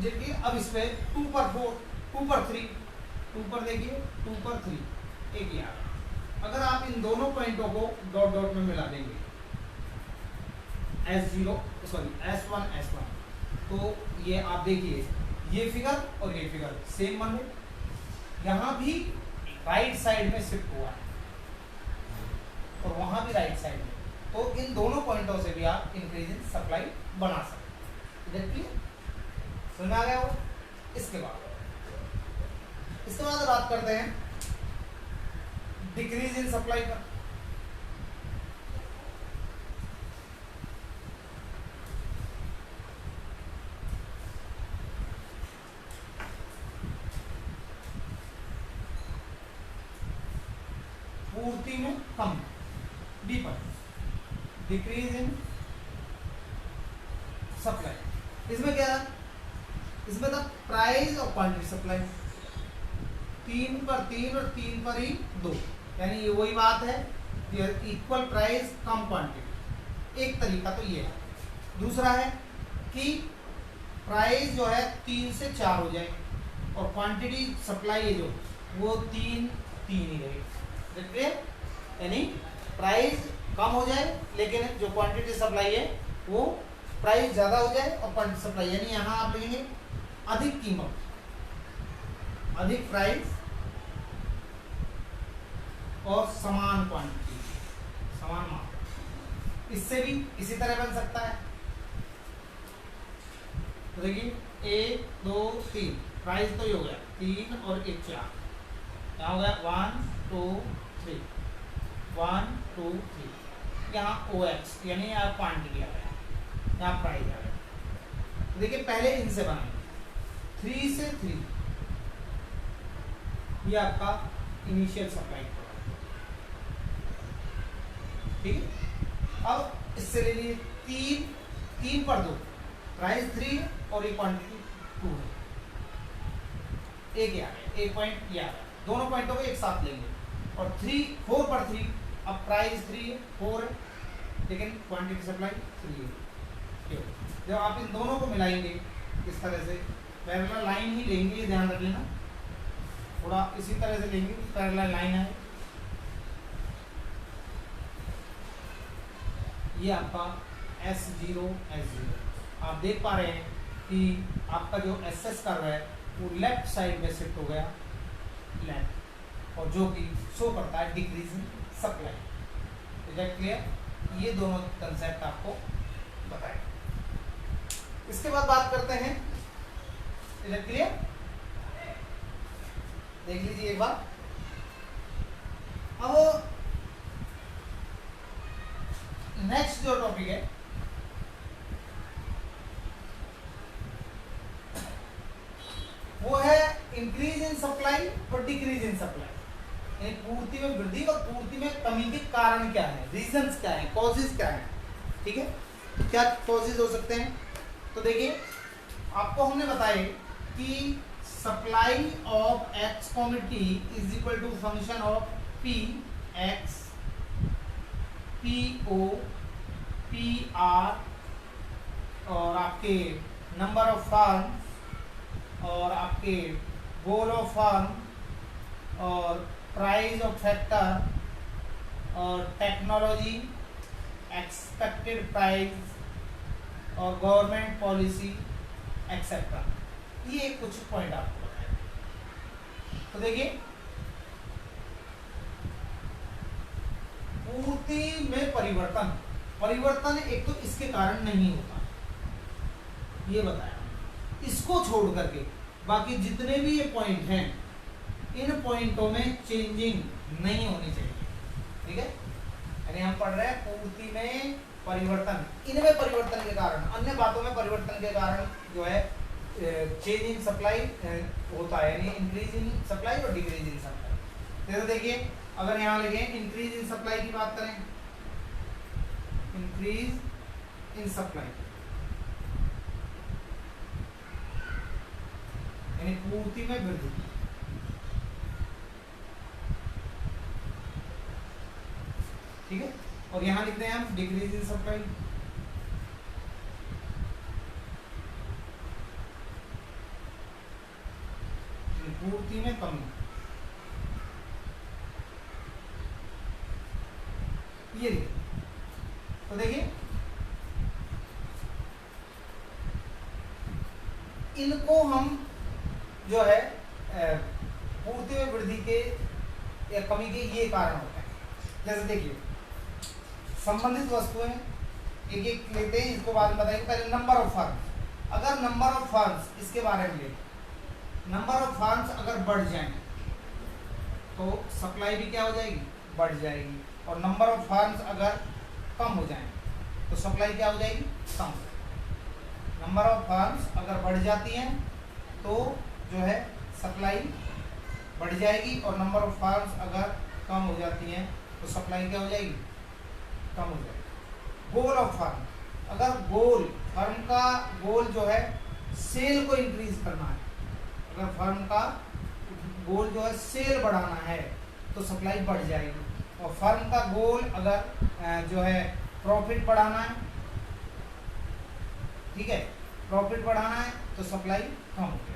देखिए अब इस पे 2 पर 4, 2 पर 3, 2 पर देखिए 2 पर 3, एक ही आ गया। अगर आप इन दोनों पॉइंटों को डॉट डॉट में मिला देंगे S0 सॉरी S1 S1, तो ये आप देखिए ये फिगर और ये फिगर सेम बन गए। यहाँ भी राइट साइड में शिफ्ट हुआ है और वहां भी राइट साइड में, तो इन दोनों पॉइंटों से भी आप इंक्रीजिंग सप्लाई बना सकते हैं। क्लियर? समझ आ गया वो? इसके बाद बात करते हैं डिक्रीज इन सप्लाई का। पूर्ति में कम, डी पर डिक्रीज इन सप्लाई। इसमें क्या है? इसमें था प्राइस और क्वांटिटी सप्लाई, 3 पर 3 और 3 पर ही 2, यानी ये वही बात है, इक्वल प्राइस कम क्वांटिटी। एक तरीका तो ये है। दूसरा है कि प्राइस जो है 3 से 4 हो जाए और क्वांटिटी सप्लाई है जो वो 3 ही रहे, देखिए, यानी प्राइस कम हो जाए लेकिन जो क्वांटिटी सप्लाई है वो प्राइस ज़्यादा हो जाए और क्वांटिटी सप्लाई, यानी यहाँ आप लेंगे अधिक कीमत, अधिक प्राइस और समान क्वांटिटी, समान मात्रा। इससे भी इसी तरह बन सकता है। तो देखिए 1 2 3, प्राइस तो ये हो गया 3 और 1 4, यहाँ हो गया 1 2 3, 1 2 3, यहाँ OX यानी यहाँ क्वांटिटी आ गया, यहाँ प्राइस आ गया। तो देखिए पहले इनसे बनाएंगे 3 से 3, ये आपका इनिशियल सप्लाई, ठीक है। अब इससे ले लिए 3 पर 2, प्राइस 3 और ये क्वांटिटी 2 है, एक ही आ गया, एक पॉइंट ये आ गया। दोनों पॉइंटों को एक साथ लेंगे और 4 पर 3, अब प्राइस 3 है, 4 है, लेकिन क्वांटिटी सप्लाई 3 है। जब आप इन दोनों को मिलाएंगे इस तरह से, पैरेलल लाइन ही लेंगे, ये ध्यान रख लेना, थोड़ा इसी तरह से लेंगे, पैरेलल लाइन है, ये आपका S0 आप देख पा रहे हैं कि आपका जो SS कर्व है वो लेफ्ट साइड में शिफ्ट हो गया लेफ्ट, और जो कि शो करता है decrease in supply. Is that clear? ये दोनों कंसेप्ट आपको बताए। इसके बाद बात करते हैं, क्लियर, देख लीजिए एक बार। अब नेक्स्ट जो टॉपिक है वो है इंक्रीज इन सप्लाई और डिक्रीज इन सप्लाई, यानी पूर्ति में वृद्धि और पूर्ति में कमी के कारण क्या है, रीजंस क्या है, कॉजेज क्या है। ठीक है, तो क्या कॉजेज हो सकते हैं? तो देखिए, आपको हमने बताया कि supply of X commodity is equal to function of P X P O P R और आपके नंबर ऑफ फर्म और आपके गोल ऑफ फर्म और प्राइस ऑफ फैक्टर और टेक्नोलॉजी, एक्सपेक्टेड प्राइस और गवर्नमेंट पॉलिसी एक्सेट्रा। ये कुछ पॉइंट आपको बताए। तो देखिए, पूर्ति में परिवर्तन एक तो इसके कारण नहीं होता, ये बताया। इसको छोड़ करके बाकी जितने भी ये पॉइंट हैं, इन पॉइंटों में चेंजिंग नहीं होनी चाहिए। ठीक है, यानी हम पढ़ रहे हैं पूर्ति में परिवर्तन, इनमें परिवर्तन के कारण, अन्य बातों में परिवर्तन के कारण जो है चेंज इन सप्लाई होता है, यानी इंक्रीज इन सप्लाई और डिक्रीज इन सप्लाई। तो देखिए, अगर यहाँ लिखे इंक्रीज इन सप्लाई की बात करें, इंक्रीज इन सप्लाई यानी पूर्ति में वृद्धि। ठीक है, और यहां लिखते हैं हम डिक्रीज इन सप्लाई, पूर्ति में कमी। ये तो देखिए, इनको हम जो है पूर्ति में वृद्धि के या कमी के ये कारण होते हैं। जैसे देखिए, संबंधित वस्तुएं एक एक लेते हैं, इसको बाद में बताएंगे। पहले नंबर ऑफ फर्म्स, अगर नंबर ऑफ फर्म्स, इसके बारे में ले, नंबर ऑफ फर्म्स अगर बढ़ जाएं तो सप्लाई भी क्या हो जाएगी, बढ़ जाएगी। और नंबर ऑफ फर्म्स अगर कम हो जाएं तो सप्लाई क्या हो जाएगी, कम हो जाएगी। नंबर ऑफ फर्म्स अगर बढ़ जाती हैं तो जो है सप्लाई बढ़ जाएगी, और नंबर ऑफ फर्म्स अगर कम हो जाती हैं तो सप्लाई क्या हो जाएगी, कम हो जाएगी। गोल ऑफ फर्म, अगर गोल, फर्म का गोल जो है सेल को इंक्रीज करना है, अगर फर्म का गोल जो है सेल बढ़ाना है तो सप्लाई बढ़ जाएगी। और फर्म का गोल अगर जो है प्रॉफिट बढ़ाना है, ठीक है, प्रॉफिट बढ़ाना है तो सप्लाई कम हो जाएगी।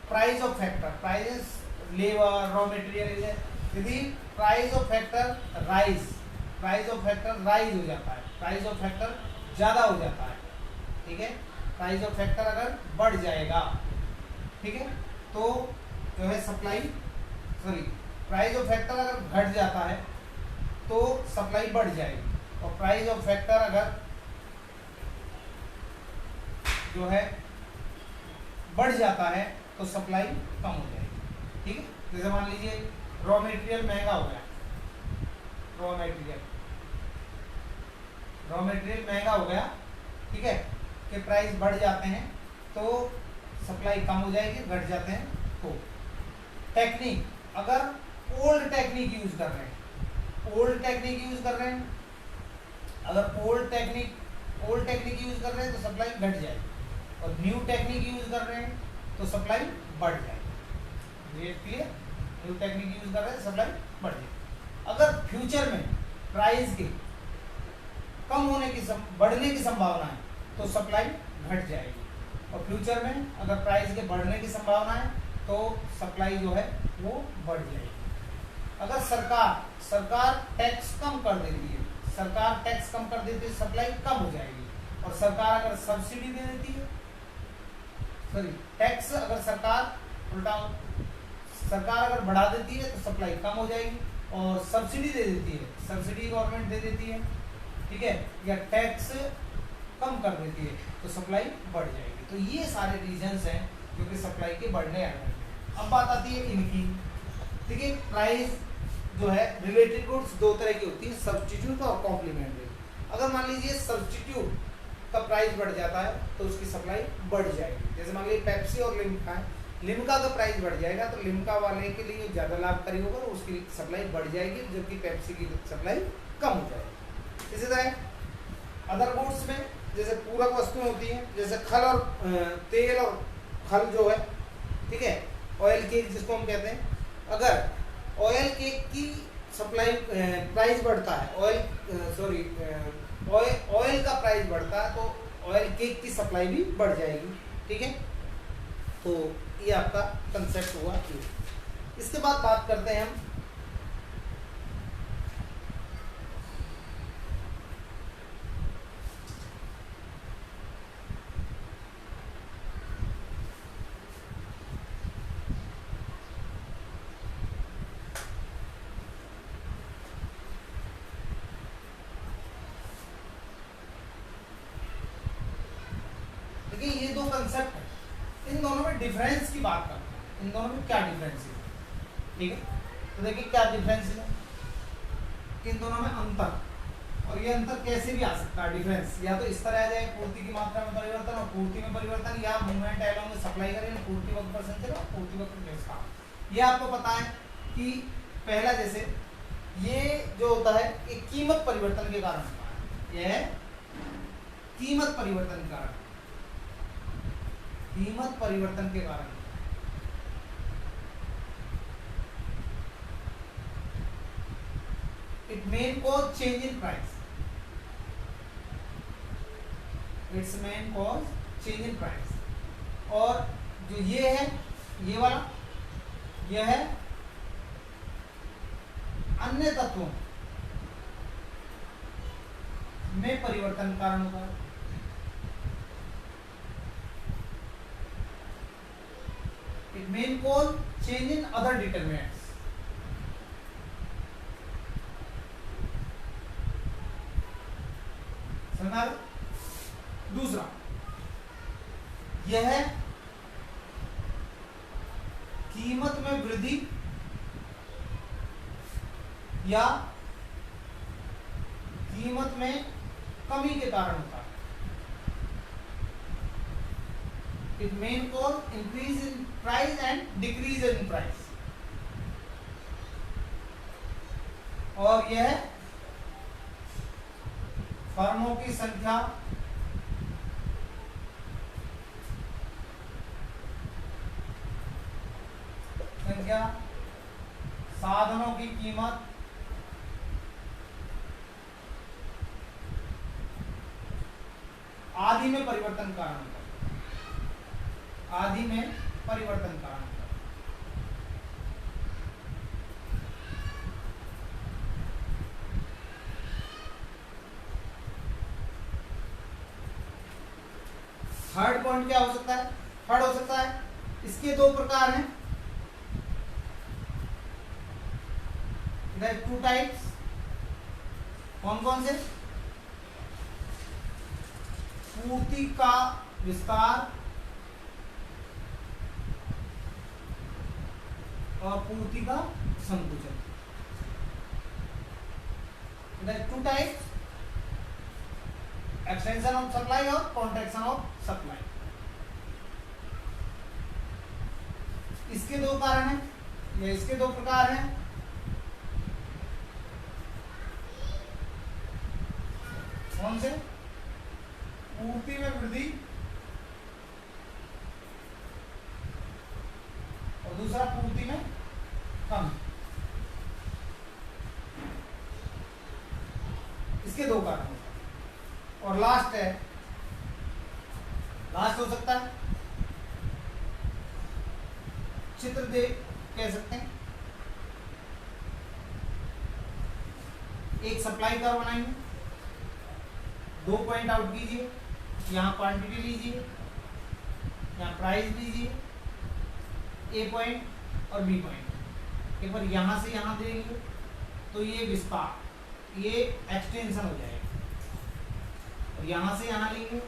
Price of factor, price labour raw material, यदि price of factor rise, price of factor rise हो जाता है, प्राइस ऑफ फैक्टर ज़्यादा हो जाता है, ठीक है, प्राइस ऑफ फैक्टर अगर बढ़ जाएगा, ठीक है, तो जो है supply, sorry, price of factor अगर घट जाता है तो सप्लाई बढ़ जाएगी। और प्राइस ऑफ फैक्टर अगर जो है बढ़ जाता है तो सप्लाई कम हो जाएगी। ठीक है, जैसे मान लीजिए रॉ मटेरियल महंगा हो गया, रॉ मटेरियल महंगा हो गया, ठीक है, कि प्राइस बढ़ जाते हैं तो सप्लाई कम हो जाएगी, घट जाते हैं तो। टेक्निक, अगर ओल्ड टेक्निक यूज कर रहे हैं, ओल्ड टेक्निक यूज कर रहे हैं, अगर ओल्ड टेक्निक यूज कर रहे हैं तो सप्लाई घट जाएगी, और न्यू टेक्निक यूज कर रहे हैं तो सप्लाई बढ़ जाएगी। ये क्लियर, न्यू टेक्निक यूज कर रहे हैं सप्लाई बढ़ जाएगी। अगर फ्यूचर में प्राइस के कम होने की बढ़ने की संभावना है तो सप्लाई घट जाएगी, और फ्यूचर में अगर प्राइस के बढ़ने की संभावना है तो सप्लाई जो है वो बढ़ जाएगी। अगर सरकार टैक्स कम कर देती है, सरकार टैक्स कम कर देती है, सप्लाई कम हो जाएगी। और सरकार अगर सब्सिडी दे देती है, सॉरी, टैक्स अगर सरकार उल्टा, सरकार अगर बढ़ा देती है तो सप्लाई कम हो जाएगी, और सब्सिडी दे देती है, सब्सिडी गवर्नमेंट दे देती है, ठीक है, या टैक्स कम कर देती है तो सप्लाई बढ़ जाएगी। तो ये सारे रीजंस हैं जो कि सप्लाई के बढ़ने या घटने हैं। अब बात आती है इनकी। देखिए प्राइस जो है रिलेटेड गुड्स दो तरह की होती है, सब्स्टिट्यूट और कॉम्प्लीमेंट्री। अगर मान लीजिए सब्स्टिट्यूट का प्राइस बढ़ जाता है तो उसकी सप्लाई बढ़ जाएगी। जैसे मान लीजिए पेप्सी और लिम्का है, लिम्का का प्राइस बढ़ जाएगा तो लिम्का वाले के लिए ज़्यादा लाभकारी होगा और उसकी सप्लाई बढ़ जाएगी, जबकि पेप्सी की सप्लाई कम हो जाएगी। इसी तरह अदर गुड्स में जैसे पूरक वस्तुएं होती हैं, जैसे खल और तेल और खल जो है, ठीक है, ऑयल केक जिसको हम कहते हैं, अगर ऑयल केक की सप्लाई प्राइस बढ़ता है, ऑयल का प्राइस बढ़ता है तो ऑयल केक की सप्लाई भी बढ़ जाएगी। ठीक है, तो ये आपका कंसेप्ट हुआ। इसके बाद बात करते हैं हम ये दो कंसेप्ट है, इन दोनों में डिफरेंस की बात करते हैं, इन दोनों में क्या डिफरेंस है। ठीक है, तो देखिए क्या डिफरेंस है इन दोनों में अंतर, और ये अंतर कैसे भी आ सकता है डिफरेंस, या तो इस तरह आ जाए पूर्ति की मात्रा में परिवर्तन और पूर्ति में परिवर्तन, या मूवमेंट एलोंग में सप्लाई करें पूर्ति वक्त पर संचय और पूर्ति वक्त पर डिस्काउंट। ये आपको पता है कि पहला जैसे ये जो होता है ये कीमत परिवर्तन के कारण होता है, यह कीमत परिवर्तन के कारण, कीमत परिवर्तन के कारण। It main cause change in price, it's main cause change in price. और जो ये है, ये वाला, यह है अन्य तत्वों में परिवर्तन कारण होगा। It may cause change in other determinants. समझा? दूसरा यह कीमत में वृद्धि या कीमत में कमी के कारण होता है। It may cause increase in price and decrease in price। और यह फर्मों की संख्या साधनों की कीमत आदि में परिवर्तन कारण होता है, आदि में परिवर्तन कारण होता है। थर्ड पॉइंट क्या हो सकता है? थर्ड हो सकता है, इसके दो प्रकार हैं, टू टाइप्स। कौन कौन से? पूर्ति का विस्तार और पूर्ति का संकुचन। Two types, extension of supply और कॉन्ट्रैक्शन ऑफ सप्लाई। इसके दो कारण हैं या इसके दो प्रकार हैं। कौन से? पूर्ति में वृद्धि और दूसरा पूर्ति में कम। इसके दो कारण होते हैं। और लास्ट है, लास्ट हो सकता है चित्र दे कह सकते हैं, एक सप्लाई कर्व बनाएंगे, दो पॉइंट आउट कीजिए, यहाँ क्वांटिटी लीजिए, यहाँ प्राइस लीजिए, ए पॉइंट और बी पॉइंट, एक बार यहाँ से यहाँ देंगे तो ये विस्तार, ये एक्सटेंशन हो जाएगा। और यहाँ से यहाँ लेंगे,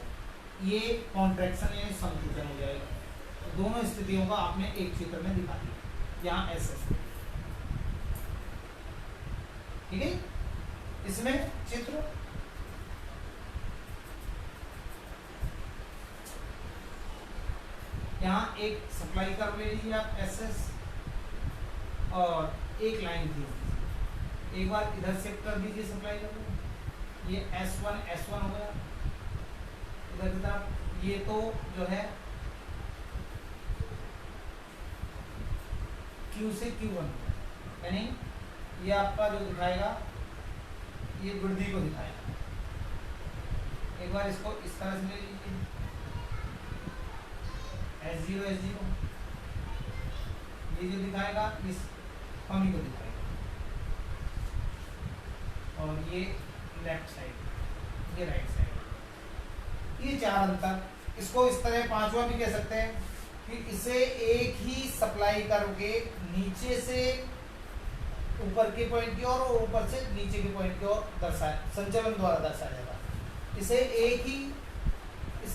ये कॉन्ट्रैक्शन यानी संकुचन हो जाएगा। तो दोनों स्थितियों का आपने एक चित्र में दिखा दिया, यहाँ एस एस, ठीक है। इसमें चित्र यहाँ एक सप्लाई कर्व ले लीजिए आप एस एस, और एक लाइन थी, एक बार इधर शिफ्ट कर दीजिए सप्लाई कर्व, ये S1 हो गया इधर की तरफ। ये तो जो है Q से Q1, यानी ये आपका जो दिखाएगा ये वृद्धि को दिखाएगा। एक बार इसको इस तरह से ले लीजिए, S0 ये जो दिखाएगा इस कमी को दिखाएगा, और ये लेफ्ट साइड, ये राइट साइड। ये चार अंतर, इसको इस तरह पांचवा भी कह सकते हैं कि इसे एक ही सप्लाई कर्व के नीचे से ऊपर के पॉइंट की ओर और ऊपर से नीचे के पॉइंट की ओर दर्शाया, संचलन द्वारा दर्शाया जाता। इसे एक ही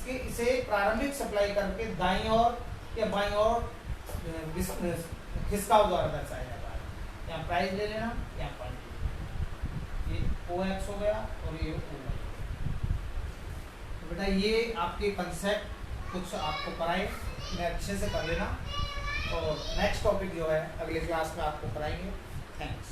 इसे प्रारंभिक सप्लाई कर्व के दाईं ओर या बाईं ओर खिसकाव द्वारा दर्शाया जाता है। यहाँ प्राइस ले लेना, यहाँ पॉइंट, ये OX हो गया और ये OY। तो बेटा ये आपके कंसेप्ट कुछ आपको कराए, मैं अच्छे से कर लेना, और नेक्स्ट टॉपिक जो है अगले क्लास में आपको कराएंगे। थैंक्स।